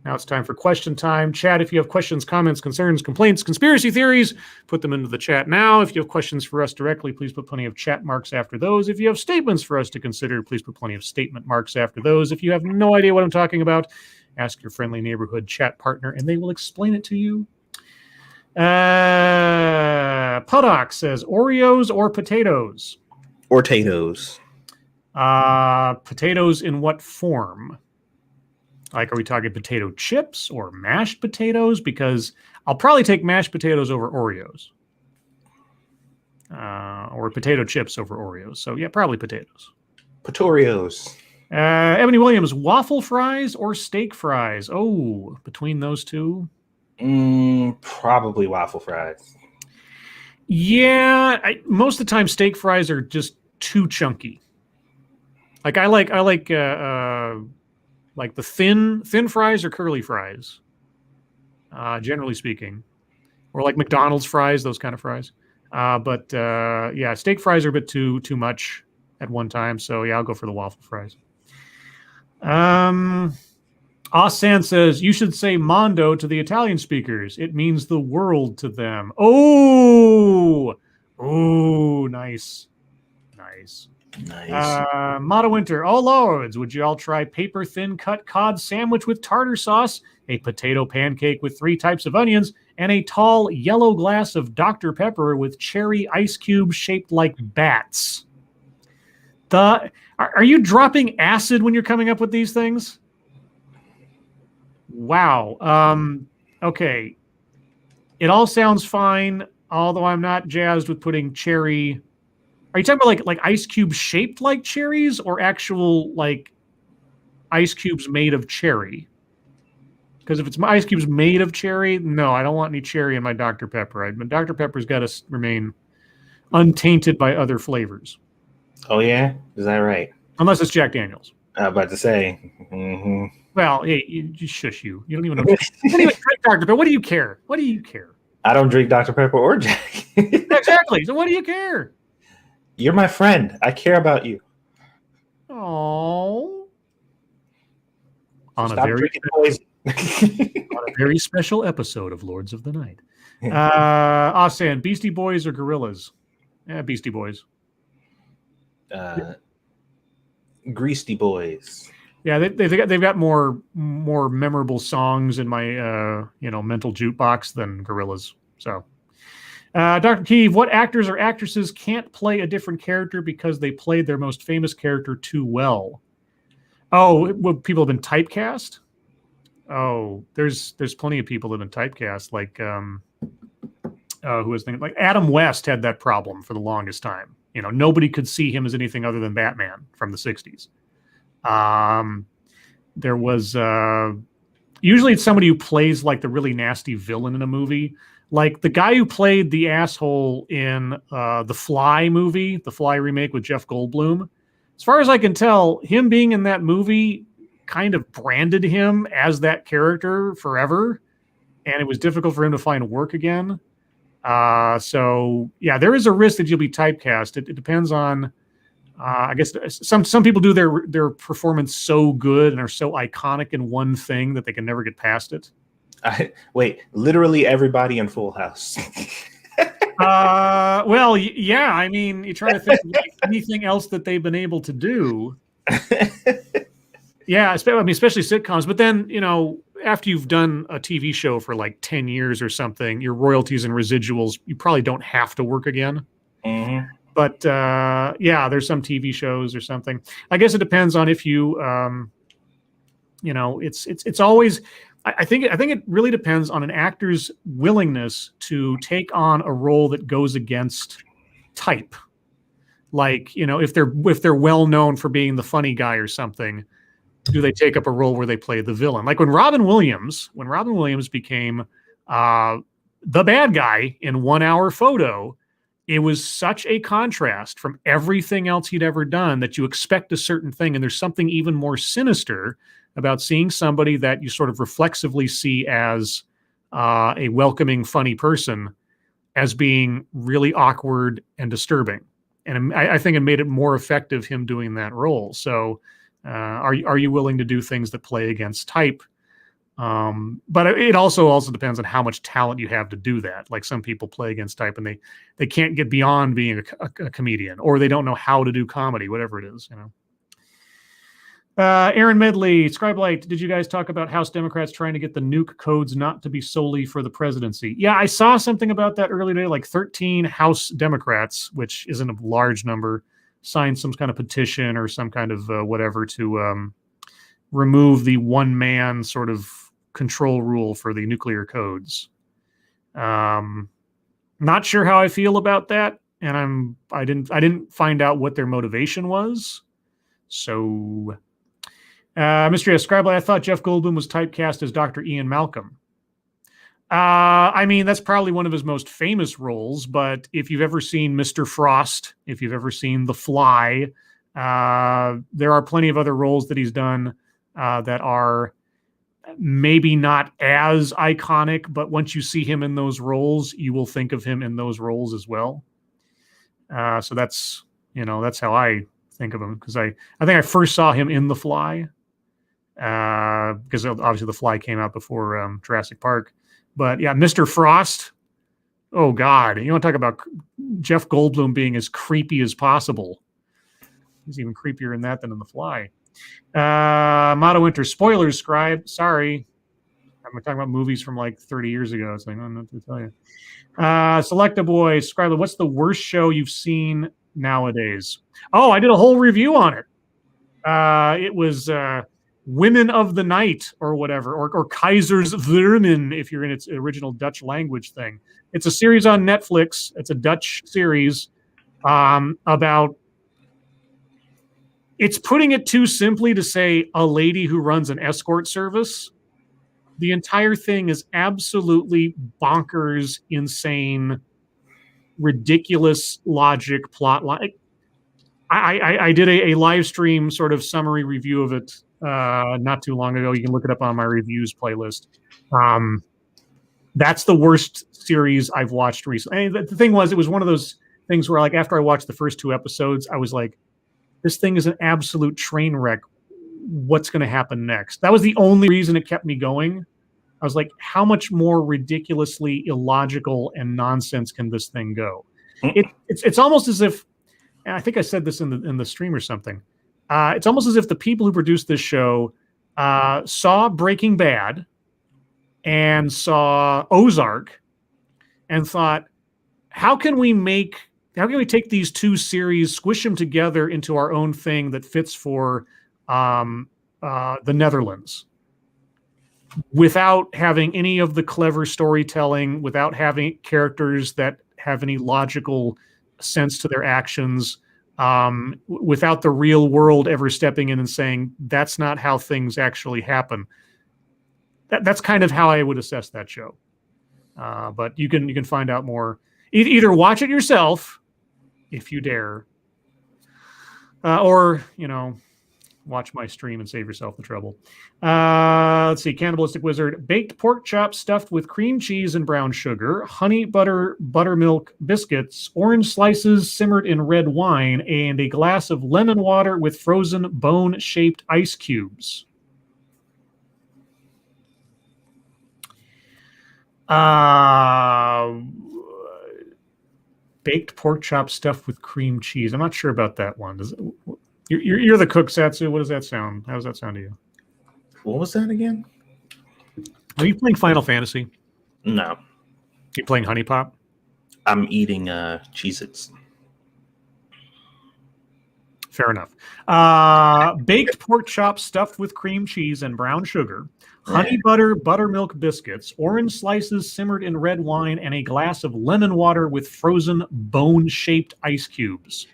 now it's time for question time. Chat, if you have questions, comments, concerns, complaints, conspiracy theories, put them into the chat now. If you have questions for us directly, please put plenty of chat marks after those. If you have statements for us to consider, please put plenty of statement marks after those. If you have no idea what I'm talking about, ask your friendly neighborhood chat partner, and they will explain it to you. Puddock says, Oreos or potatoes? Or potatoes. Potatoes in what form? Like, are we talking potato chips or mashed potatoes? Because I'll probably take mashed potatoes over Oreos. Or potato chips over Oreos. So, yeah, probably potatoes. Potorios. Ebony Williams, waffle fries or steak fries? Oh, between those two? Probably waffle fries. Yeah, most of the time steak fries are just too chunky. Like I like the thin fries or curly fries, generally speaking, or like McDonald's fries, those kind of fries. But steak fries are a bit too much at one time. So yeah, I'll go for the waffle fries. Asan says, you should say mondo to the Italian speakers. It means the world to them. Oh, nice. Nice. Mata Winter, oh lords, would you all try paper thin cut cod sandwich with tartar sauce, a potato pancake with 3 types of onions, and a tall yellow glass of Dr. Pepper with cherry ice cubes shaped like bats? Are you dropping acid when you're coming up with these things? Wow. Okay. It all sounds fine, although I'm not jazzed with putting cherry. Are you talking about like ice cubes shaped like cherries, or actual like ice cubes made of cherry? Because if it's my ice cubes made of cherry, no, I don't want any cherry in my Dr. Pepper. Dr. Pepper's got to remain untainted by other flavors. Oh yeah, is that right? Unless it's Jack Daniels. I was about to say. Mm-hmm. Well, hey, you shush you. You don't even know. You don't even drink Dr. Pepper. What do you care? What do you care? I don't drink Dr. Pepper or Jack. Exactly. So what do you care? You're my friend. I care about you. Oh. On a very special episode of Lords of the Night. Asan, Beastie Boys or Gorillas? Yeah, Beastie Boys. Greasy Boys. Yeah, they've got more memorable songs in my mental jukebox than Gorillaz. So, Dr. Keeve, what actors or actresses can't play a different character because they played their most famous character too well? Oh, well, people have been typecast. Oh, there's plenty of people that have been typecast. Like who was thinking? Like Adam West had that problem for the longest time. Nobody could see him as anything other than Batman from the '60s. There was usually it's somebody who plays like the really nasty villain in a movie. Like the guy who played the asshole in the Fly movie, the Fly remake with Jeff Goldblum. As far as I can tell, him being in that movie kind of branded him as that character forever, and it was difficult for him to find work again. So yeah, there is a risk that you'll be typecast. It depends on. I guess some people do their performance so good and are so iconic in one thing that they can never get past it. Wait, literally everybody in Full House. Well, yeah. I mean, you try to think of anything else that they've been able to do. Yeah, especially sitcoms. But then, after you've done a TV show for like 10 years or something, your royalties and residuals, you probably don't have to work again. Mm-hmm. But yeah, there's some TV shows or something. I guess it depends on if you, it's always. I think it really depends on an actor's willingness to take on a role that goes against type. Like, if they're well known for being the funny guy or something, do they take up a role where they play the villain? Like when Robin Williams became the bad guy in 1 Hour Photo, it was such a contrast from everything else he'd ever done that you expect a certain thing. And there's something even more sinister about seeing somebody that you sort of reflexively see as a welcoming, funny person as being really awkward and disturbing. And I think it made it more effective, him doing that role. So are you willing to do things that play against type? But it also depends on how much talent you have to do that. Like some people play against type and they can't get beyond being a comedian, or they don't know how to do comedy, whatever it is, Aaron Medley, Scribe Light, did you guys talk about House Democrats trying to get the nuke codes not to be solely for the presidency? Yeah, I saw something about that earlier today, like 13 House Democrats, which isn't a large number, signed some kind of petition or some kind of whatever to remove the one-man sort of control rule for the nuclear codes. Not sure how I feel about that, and I didn't find out what their motivation was. So, Mystery Scribe, I thought Jeff Goldblum was typecast as Dr. Ian Malcolm. I mean, that's probably one of his most famous roles, but if you've ever seen Mr. Frost, if you've ever seen The Fly, there are plenty of other roles that he's done that are maybe not as iconic, but once you see him in those roles, you will think of him in those roles as well. So that's how I think of him, because I think I first saw him in The Fly, because obviously The Fly came out before Jurassic Park. But yeah, Mr. Frost, oh God, you want to talk about Jeff Goldblum being as creepy as possible. He's even creepier in that than in The Fly. Motto Winter, spoilers, Scribe. Sorry. I'm talking about movies from like 30 years ago. It's like, I don't know what to tell you. Selecta Boy, Scribe, what's the worst show you've seen nowadays? Oh, I did a whole review on it. It was Women of the Night or whatever, or Kaiser's Vermin if you're in its original Dutch language thing. It's a series on Netflix. It's a Dutch series about, it's putting it too simply to say a lady who runs an escort service. The entire thing is absolutely bonkers, insane, ridiculous logic, plot line. I did a live stream sort of summary review of it not too long ago. You can look it up on my reviews playlist. That's the worst series I've watched recently. And the thing was, it was one of those things where, like, after I watched the first 2 episodes, I was like, this thing is an absolute train wreck. What's going to happen next? That was the only reason it kept me going. I was like, how much more ridiculously illogical and nonsense can this thing go? It's almost as if, and I think I said this in the stream or something, It's almost as if the people who produced this show saw Breaking Bad and saw Ozark and thought, how can we take these two series, squish them together into our own thing that fits for the Netherlands without having any of the clever storytelling, without having characters that have any logical sense to their actions, without the real world ever stepping in and saying, that's not how things actually happen. That's kind of how I would assess that show. But you can find out more. Either watch it yourself, if you dare, or, watch my stream and save yourself the trouble. Let's see. Cannibalistic Wizard. Baked pork chops stuffed with cream cheese and brown sugar, honey butter, buttermilk biscuits, orange slices simmered in red wine, and a glass of lemon water with frozen bone-shaped ice cubes. Baked pork chop stuffed with cream cheese. I'm not sure about that one. You're the cook, Satsu. What does that sound? How does that sound to you? What was that again? Are you playing Final Fantasy? No. You playing Honey Pop? I'm eating Cheez-Its. Fair enough. Baked pork chops stuffed with cream cheese and brown sugar, honey butter, buttermilk biscuits, orange slices simmered in red wine, and a glass of lemon water with frozen bone-shaped ice cubes.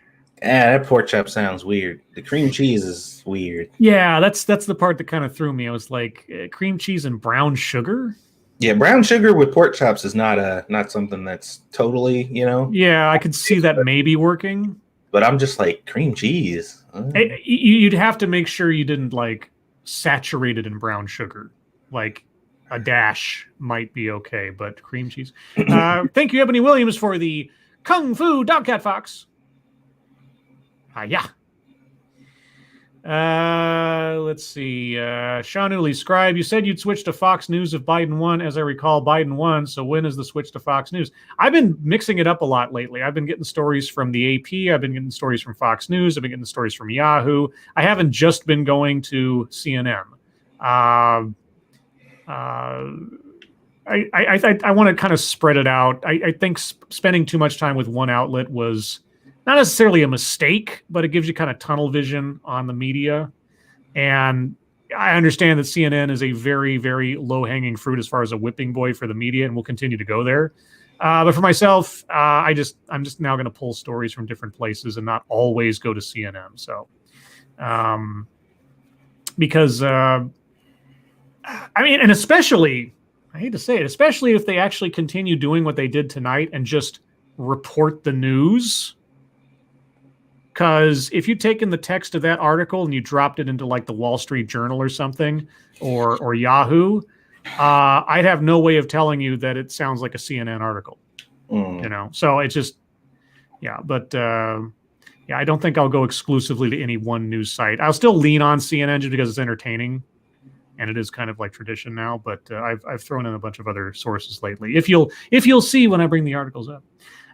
That pork chop sounds weird. The cream cheese is weird. Yeah, that's the part that kind of threw me. I was like, cream cheese and brown sugar? Yeah, brown sugar with pork chops is not something that's totally, Yeah, I could see that maybe working. But I'm just like, cream cheese. You'd have to make sure you didn't saturate it in brown sugar. Like a dash might be okay, but cream cheese. Thank you, Ebony Williams, for the Kung Fu Dogcat Fox. Yeah. Let's see. Sean Uli, Scribe, you said you'd switch to Fox News if Biden won. As I recall, Biden won. So when is the switch to Fox News? I've been mixing it up a lot lately. I've been getting stories from the AP. I've been getting stories from Fox News. I've been getting stories from Yahoo. I haven't just been going to CNN. I want to kind of spread it out. I think spending too much time with one outlet was not necessarily a mistake, but it gives you kind of tunnel vision on the media. And I understand that CNN is a very, very low-hanging fruit as far as a whipping boy for the media, and will continue to go there. But for myself, I'm just now going to pull stories from different places and not always go to CNN. So, because and especially, I hate to say it, especially if they actually continue doing what they did tonight and just report the news. Because if you'd taken the text of that article and you dropped it into the Wall Street Journal or something, or Yahoo, I'd have no way of telling you that it sounds like a CNN article. So it's just, but I don't think I'll go exclusively to any one news site. I'll still lean on CNN just because it's entertaining, and it is kind of like tradition now. But I've thrown in a bunch of other sources lately. If you'll see when I bring the articles up.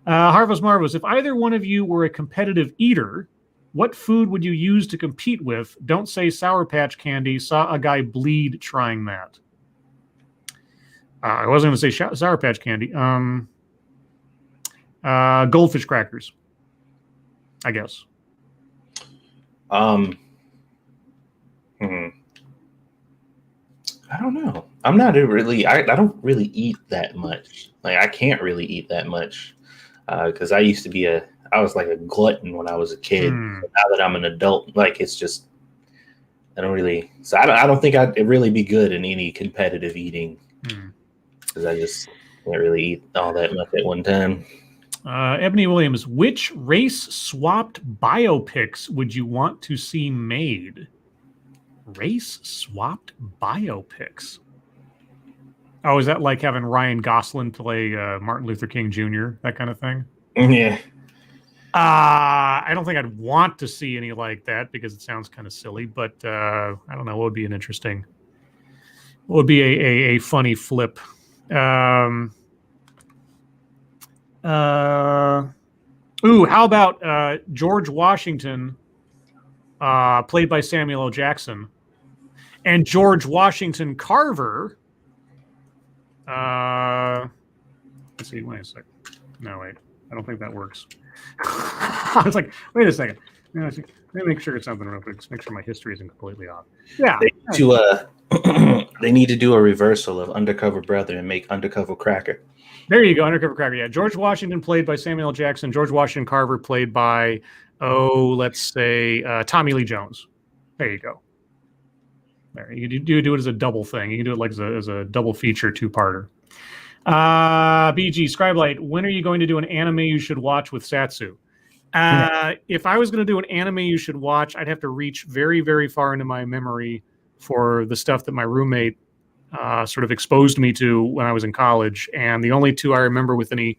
Harvest Marvels, if either one of you were a competitive eater, what food would you use to compete with? Don't say Sour Patch Candy. Saw a guy bleed trying that. I wasn't going to say Sour Patch Candy. Goldfish crackers, I guess. I don't know. I'm not really. I don't really eat that much. I can't really eat that much. Because I used to be I was like a glutton when I was a kid. Now that I'm an adult, it's just, I don't really, so I don't think I'd really be good in any competitive eating. Because I just can't really eat all that much at one time. Ebony Williams, which race-swapped biopics would you want to see made? Race-swapped biopics? Oh, is that like having Ryan Gosling play Martin Luther King Jr., that kind of thing? Yeah. I don't think I'd want to see any like that because it sounds kind of silly, but I don't know. What would be an interesting, what would be a funny flip? How about George Washington played by Samuel L. Jackson, and George Washington Carver. Let's see. Wait a second. No, wait. I don't think that works. I was like, wait a second. Let me make sure it's something real quick. Just make sure my history isn't completely off. Yeah. They need to do a reversal of Undercover Brother and make Undercover Cracker. There you go, Undercover Cracker. Yeah, George Washington played by Samuel L. Jackson. George Washington Carver played by, let's say, Tommy Lee Jones. There you go. There, you do it as a double thing. You can do it like as a double feature two-parter. BG Scribe, when are you going to do an anime you should watch with Satsu? If I was going to do an anime you should watch, I'd have to reach very, very far into my memory for the stuff that my roommate sort of exposed me to when I was in college. And the only two I remember with any,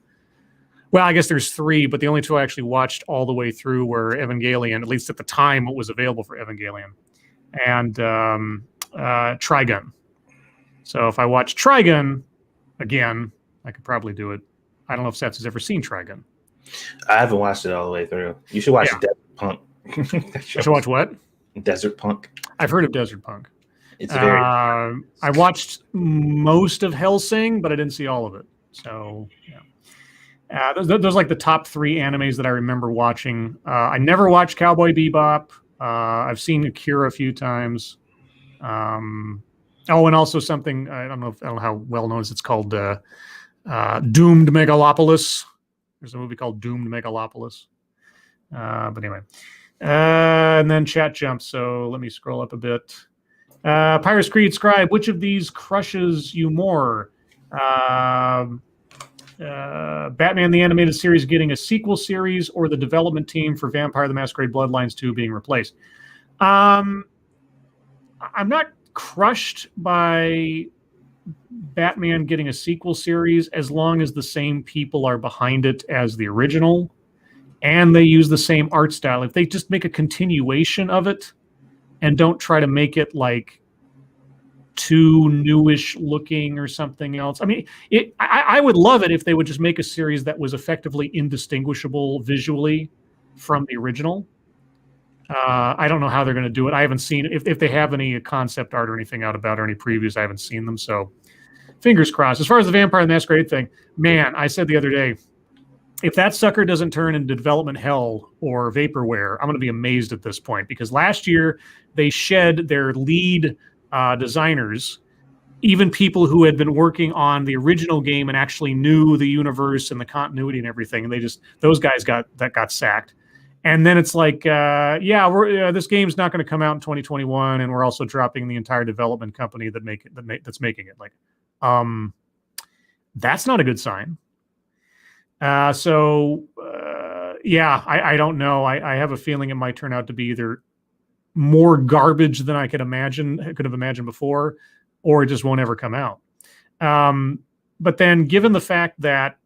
well, I guess there's three, but the only two I actually watched all the way through were Evangelion, at least at the time what was available for Evangelion, and Trigun. So if I watch Trigun again, I could probably do it. I don't know if Satsu's ever seen Trigun. I haven't watched it all the way through. You should watch Desert Punk. I should watch what? Desert Punk. I've heard of Desert Punk. It's very. I watched most of Hellsing, but I didn't see all of it. So yeah, those are like the top three animes that I remember watching. I never watched Cowboy Bebop. I've seen Akira a few times. And also something I don't know how well known it's called. Doomed Megalopolis. There's a movie called Doomed Megalopolis. But anyway, and then chat jumps. So let me scroll up a bit. Pyrus Creed Scribe, which of these crushes you more? Batman the Animated Series getting a sequel series, or the development team for Vampire the Masquerade Bloodlines 2 being replaced? I'm not crushed by Batman getting a sequel series as long as the same people are behind it as the original and they use the same art style. If they just make a continuation of it and don't try to make it like too newish looking or something else. I mean, I would love it if they would just make a series that was effectively indistinguishable visually from the original. I don't know how they're going to do it. I haven't seen if they have any concept art or anything out about or any previews. I haven't seen them, so fingers crossed. As far as the Vampire the Masquerade thing, man, I said the other day, if that sucker doesn't turn into development hell or vaporware, I'm going to be amazed at this point, because last year they shed their lead designers, even people who had been working on the original game and actually knew the universe and the continuity and everything, and those guys got sacked. And then it's like, this game's not going to come out in 2021, and we're also dropping the entire development company that's making it. Like, that's not a good sign. I don't know. I have a feeling it might turn out to be either more garbage than I could have imagined before, or it just won't ever come out. But then, given the fact that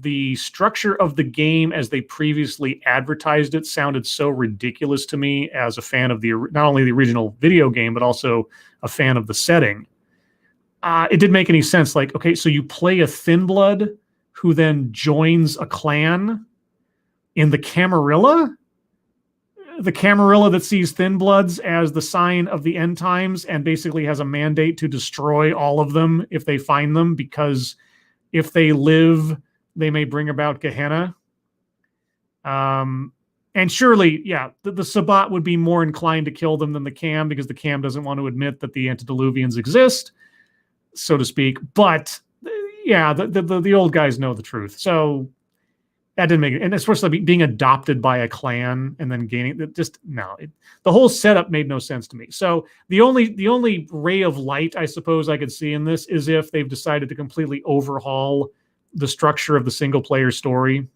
the structure of the game as they previously advertised it sounded so ridiculous to me as a fan of not only the original video game, but also a fan of the setting, it didn't make any sense. Like, okay, so you play a Thin Blood who then joins a clan in the Camarilla? The Camarilla that sees Thin Bloods as the sign of the end times and basically has a mandate to destroy all of them if they find them, because if they live, they may bring about Gehenna. And surely, the Sabbat would be more inclined to kill them than the Cam, because the Cam doesn't want to admit that the antediluvians exist, so to speak. But the old guys know the truth. So that didn't make it. And especially being adopted by a clan and then gaining the whole setup made no sense to me. So the only ray of light I suppose I could see in this is if they've decided to completely overhaul the structure of the single player story.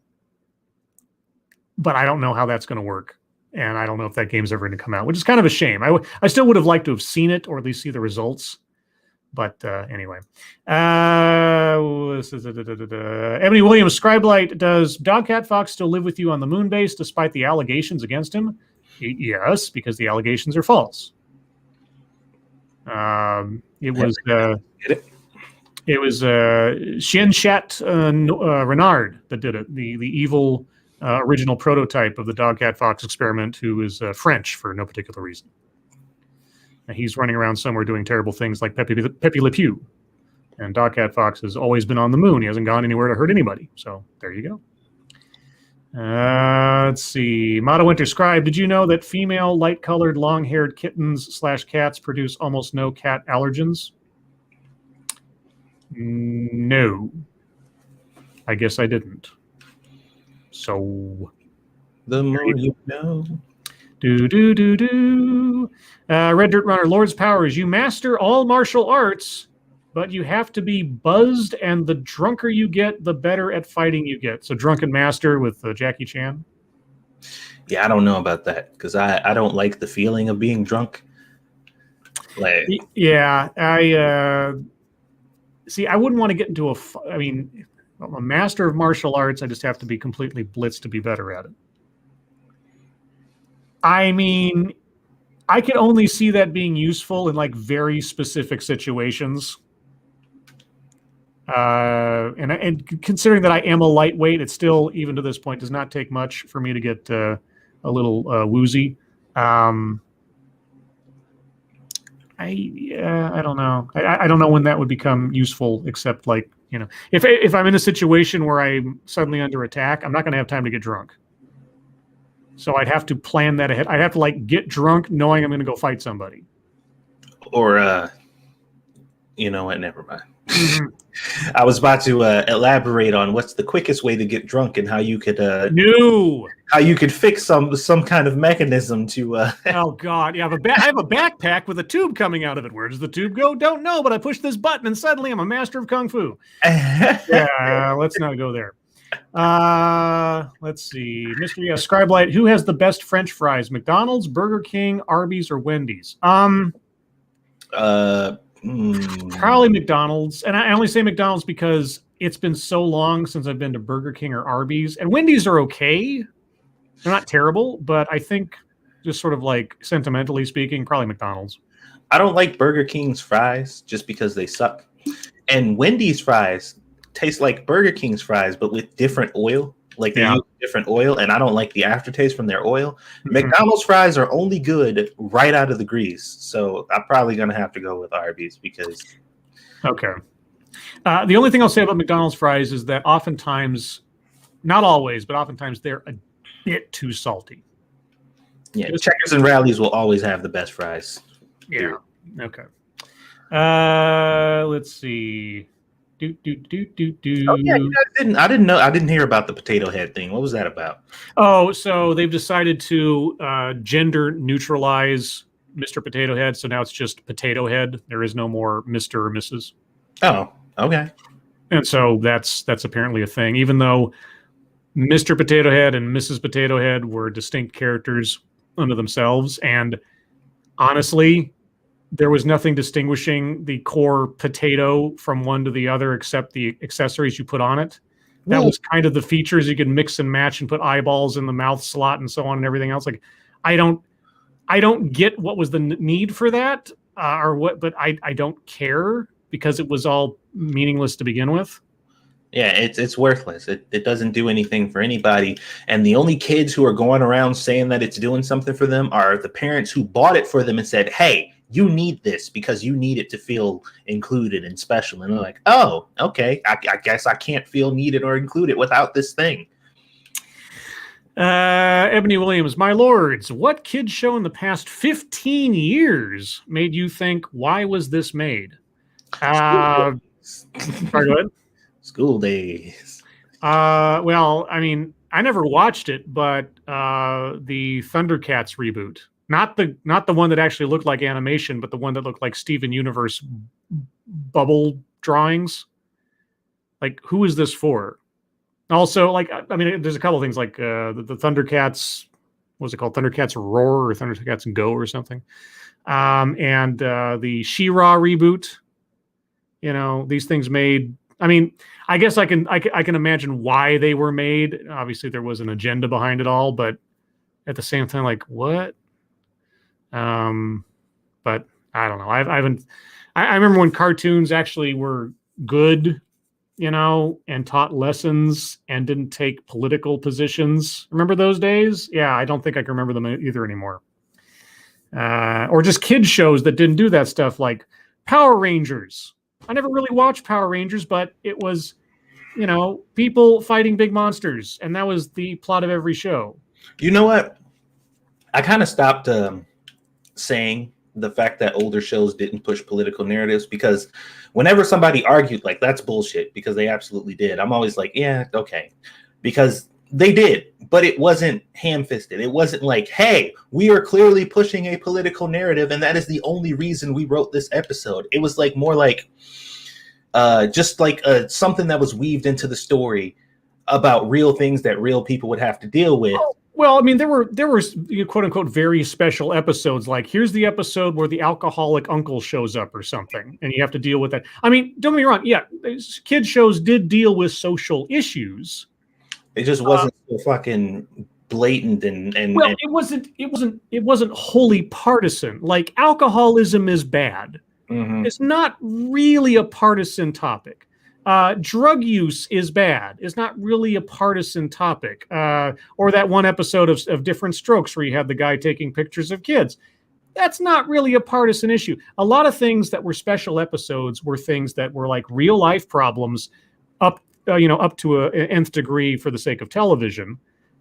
But I don't know how that's going to work. And I don't know if that game's ever going to come out, which is kind of a shame. I still would have liked to have seen it, or at least see the results. But anyway, Ebony Williams, Scribe, does Dogcat Fox still live with you on the moon base despite the allegations against him? Yes, because the allegations are false. It was Shinshat Renard that did it, the evil original prototype of the dog cat fox experiment, who is French for no particular reason. And he's running around somewhere doing terrible things like Pepe Le Pew. And dog cat fox has always been on the moon. He hasn't gone anywhere to hurt anybody. So there you go. Let's see. Motto Winter Scribe, did you know that female light-colored long-haired kittens/cats produce almost no cat allergens? No. I guess I didn't. So the more you know. Red Dirt Runner, Lord's Powers, you master all martial arts, but you have to be buzzed, and the drunker you get, the better at fighting you get. So Drunken Master with Jackie Chan. Yeah, I don't know about that because I don't like the feeling of being drunk. Like, yeah, I see. I wouldn't want to get into I mean, I'm a master of martial arts. I just have to be completely blitzed to be better at it. I mean, I could only see that being useful in like very specific situations. And considering that I am a lightweight, it still, even to this point, does not take much for me to get a little woozy. I don't know. I don't know when that would become useful, except like, you know, if I'm in a situation where I'm suddenly under attack, I'm not going to have time to get drunk. So I'd have to plan that ahead. I'd have to like get drunk knowing I'm going to go fight somebody. Or, you know what? Never mind. I was about to elaborate on what's the quickest way to get drunk and how you could how you could fix some kind of mechanism to. Oh God! Yeah, I have a backpack with a tube coming out of it. Where does the tube go? Don't know, but I push this button and suddenly I'm a master of kung fu. Yeah, let's not go there. Let's see, Mr. Scribe Light. Who has the best French fries? McDonald's, Burger King, Arby's, or Wendy's? Probably McDonald's, and I only say McDonald's because it's been so long since I've been to Burger King or Arby's, and Wendy's are okay. They're not terrible, but I think just sort of like sentimentally speaking, probably McDonald's. I don't like Burger King's fries just because they suck, and Wendy's fries taste like Burger King's fries, but with different oil. Like they use different oil, and I don't like the aftertaste from their oil. Mm-hmm. McDonald's fries are only good right out of the grease, so I'm probably going to have to go with Arby's because. Okay. The only thing I'll say about McDonald's fries is that oftentimes, not always, but oftentimes they're a bit too salty. Yeah, Checkers and Rallies will always have the best fries. Yeah. Okay. Let's see. Oh yeah, I didn't hear about the potato head thing. What was that about? Oh, so they've decided to gender neutralize Mr. Potato Head, so now it's just Potato Head. There is no more Mr. or Mrs. Oh, okay. And so that's apparently a thing, even though Mr. Potato Head and Mrs. Potato Head were distinct characters unto themselves, and honestly, there was nothing distinguishing the core potato from one to the other except the accessories you put on it. That was kind of the features. You could mix and match and put eyeballs in the mouth slot and so on and everything else. Like, I don't get what was the need for that or what, but I don't care because it was all meaningless to begin with. Yeah, it's worthless. It doesn't do anything for anybody. And the only kids who are going around saying that it's doing something for them are the parents who bought it for them and said, hey, you need this because you need it to feel included and special. And they're like, oh, okay, I guess I can't feel needed or included without this thing. Ebony Williams, my lords, what kids show in the past 15 years made you think, why was this made? Sorry, go ahead. School Days. Well, I mean, I never watched it, but the Thundercats reboot. Not the one that actually looked like animation, but the one that looked like Steven Universe bubble drawings. Like, who is this for? Also, like, I mean, there's a couple of things like the Thundercats. What was it called? Thundercats Roar or Thundercats Go or something. And the She-Ra reboot. You know, these things made. I mean, I guess I can imagine why they were made. Obviously, there was an agenda behind it all, but at the same time, like, what? But I don't know. I remember when cartoons actually were good, and taught lessons and didn't take political positions. Remember those days? Yeah, I don't think I can remember them either anymore. Or just kids shows that didn't do that stuff, like Power Rangers. I never really watched Power Rangers, but it was, people fighting big monsters, and that was the plot of every show. You know what? I kind of stopped saying the fact that older shows didn't push political narratives, because whenever somebody argued like that's bullshit, because they absolutely did, I'm always like, yeah, okay, because they did, but it wasn't ham-fisted. It wasn't like, hey, we are clearly pushing a political narrative and that is the only reason we wrote this episode. It was like more like just like something that was weaved into the story about real things that real people would have to deal with. Well, I mean, there were quote unquote very special episodes, like here's the episode where the alcoholic uncle shows up or something, and you have to deal with that. I mean, don't get me wrong, yeah, kid shows did deal with social issues. It just wasn't so fucking blatant and well, it wasn't wholly partisan. Like alcoholism is bad. Mm-hmm. It's not really a partisan topic. Drug use is bad. It's not really a partisan topic. Or that one episode of Different Strokes where you had the guy taking pictures of kids. That's not really a partisan issue. A lot of things that were special episodes were things that were like real life problems up to an nth degree for the sake of television.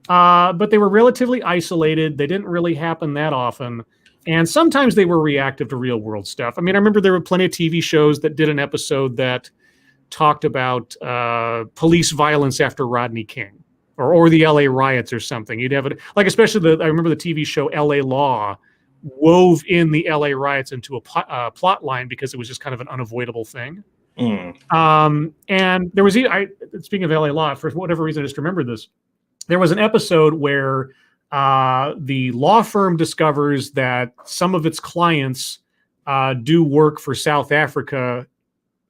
But they were relatively isolated. They didn't really happen that often. And sometimes they were reactive to real world stuff. I mean, I remember there were plenty of TV shows that did an episode that talked about police violence after Rodney King or the LA riots or something. You'd have it like, especially I remember the TV show LA Law wove in the LA riots into a plot line because it was just kind of an unavoidable thing. And there was, speaking of LA Law, for whatever reason, I just remembered this. There was an episode where the law firm discovers that some of its clients do work for South Africa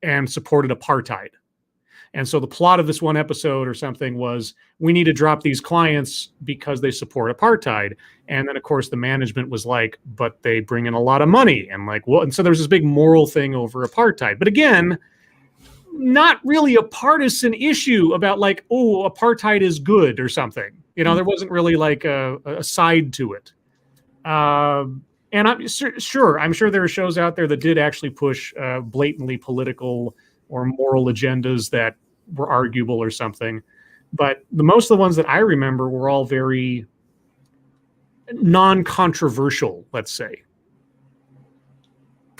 and supported apartheid. And so the plot of this one episode or something was, we need to drop these clients because they support apartheid. And then, of course, the management was like, but they bring in a lot of money. And like, well, and so there's this big moral thing over apartheid. But again, not really a partisan issue about like, oh, apartheid is good or something. There wasn't really like a side to it. And I'm sure there are shows out there that did actually push blatantly political or moral agendas that were arguable or something. But most of the ones that I remember were all very non-controversial, let's say.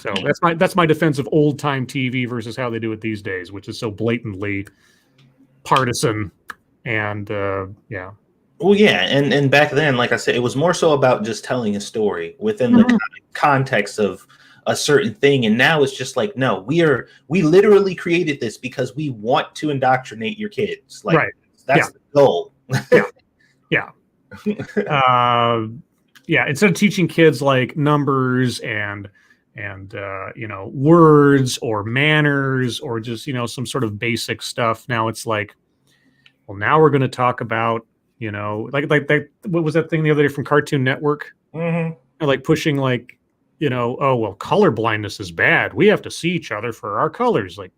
So that's my defense of old time TV versus how they do it these days, which is so blatantly partisan and yeah. Well, yeah, and back then, like I said, it was more so about just telling a story within the context of a certain thing. And now it's just like, no, we literally created this because we want to indoctrinate your kids. Like, right. That's the goal. Yeah. Instead of teaching kids like numbers and words or manners or just, some sort of basic stuff. Now it's like, well, now we're going to talk about, like what was that thing the other day from Cartoon Network? Mm-hmm. Like pushing like, oh, well, color blindness is bad. We have to see each other for our colors. Like,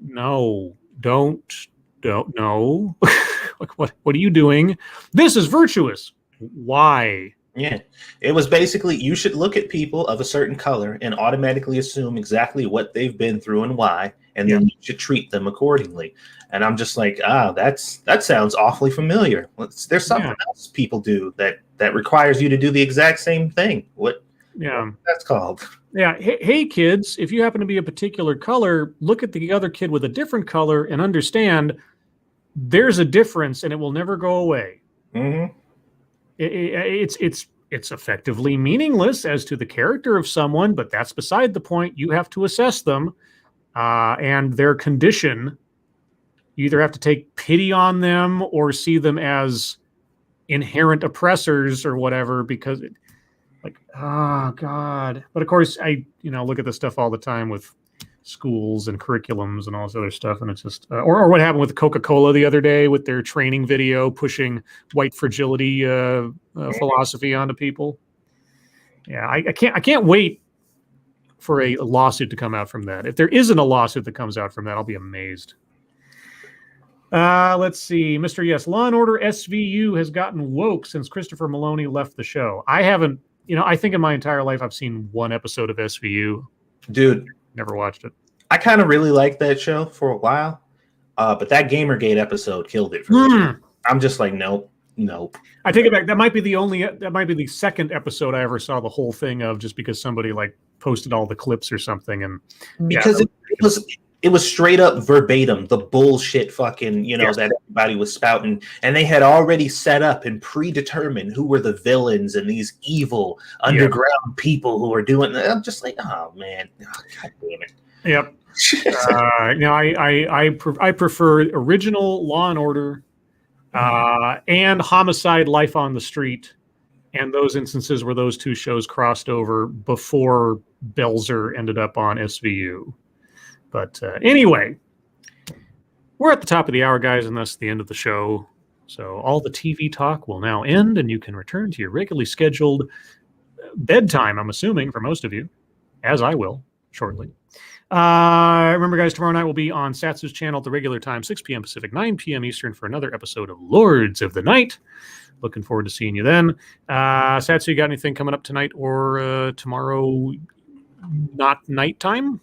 no, don't no. Like, what are you doing? This is virtuous. Why? Yeah, it was basically, you should look at people of a certain color and automatically assume exactly what they've been through and why, and then you should treat them accordingly. And I'm just like, that sounds awfully familiar. There's something else people do that requires you to do the exact same thing. What that's called? Yeah. Hey, kids, if you happen to be a particular color, look at the other kid with a different color and understand there's a difference, and it will never go away. Mm-hmm. It's effectively meaningless as to the character of someone, but that's beside the point. You have to assess them and their condition. You either have to take pity on them or see them as inherent oppressors or whatever, because oh God. But of course, I look at this stuff all the time with schools and curriculums and all this other stuff, and it's just or what happened with Coca-Cola the other day with their training video pushing white fragility philosophy onto people. Yeah, I can't wait for a lawsuit to come out from that. If there isn't a lawsuit that comes out from that, I'll be amazed. Let's see. Mr. Yes, Law and Order SVU has gotten woke since Christopher Maloney left the show. I haven't, I think in my entire life I've seen one episode of SVU. Dude, never watched it. I kind of really liked that show for a while, but that Gamergate episode killed it for me. I'm just like, nope. I take it back. That might be the second episode I ever saw the whole thing of, just because somebody like posted all the clips or something, and because it was straight up verbatim the bullshit fucking that everybody was spouting, and they had already set up and predetermined who were the villains and these evil underground people who are doing. I'm just like, oh man, god damn it. Yep. I prefer original Law and Order and Homicide: Life on the Street, and those instances where those two shows crossed over before Belzer ended up on SVU. But anyway, we're at the top of the hour, guys, and that's the end of the show. So all the TV talk will now end, and you can return to your regularly scheduled bedtime, I'm assuming, for most of you, as I will shortly. Remember, guys, tomorrow night we'll be on Satsu's channel at the regular time, 6 p.m. Pacific, 9 p.m. Eastern, for another episode of Lords of the Night. Looking forward to seeing you then. Satsu, you got anything coming up tonight or tomorrow, not nighttime?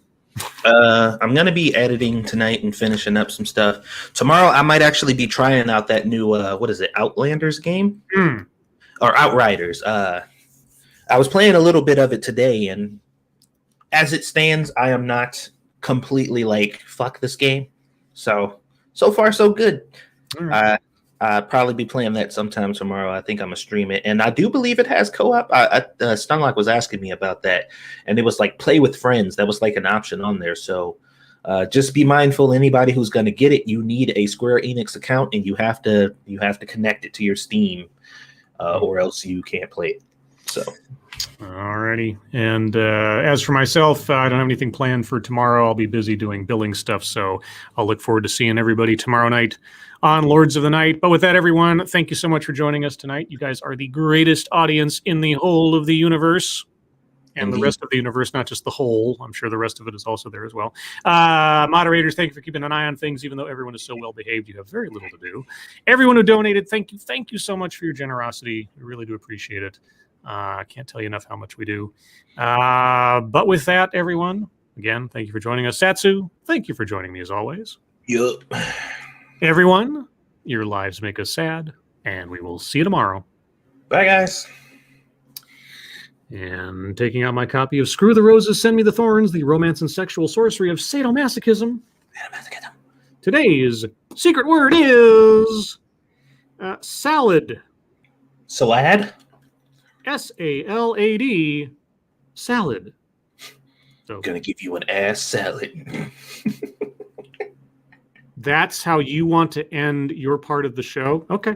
I'm going to be editing tonight and finishing up some stuff. Tomorrow, I might actually be trying out that new, Outlanders game? Or Outriders. I was playing a little bit of it today, and as it stands, I am not completely like, fuck this game. So far, so good. I'll probably be playing that sometime tomorrow. I think I'm going to stream it. And I do believe it has co-op. Stunlock was asking me about that. And it was like play with friends. That was like an option on there. So just be mindful, anybody who's going to get it, you need a Square Enix account, and you have to connect it to your Steam or else you can't play it. So. Alrighty. And as for myself, I don't have anything planned for tomorrow. I'll be busy doing billing stuff, so I'll look forward to seeing everybody tomorrow night on Lords of the Night. But with that, everyone, thank you so much for joining us tonight. You guys are the greatest audience in the whole of the universe. And the rest of the universe, not just the whole. I'm sure the rest of it is also there as well. Moderators, thank you for keeping an eye on things, even though everyone is so well behaved. You have very little to do. Everyone who donated, thank you so much for your generosity. We really do appreciate it. I can't tell you enough how much we do. But with that, everyone, again, thank you for joining us. Satsu, thank you for joining me as always. Yup. Everyone, your lives make us sad, and we will see you tomorrow. Bye, guys. And taking out my copy of Screw the Roses, Send Me the Thorns, the romance and sexual sorcery of sadomasochism. Today's secret word is salad. Salad? S-A-L-A-D, salad. So, gonna give you an ass salad. That's how you want to end your part of the show? Okay.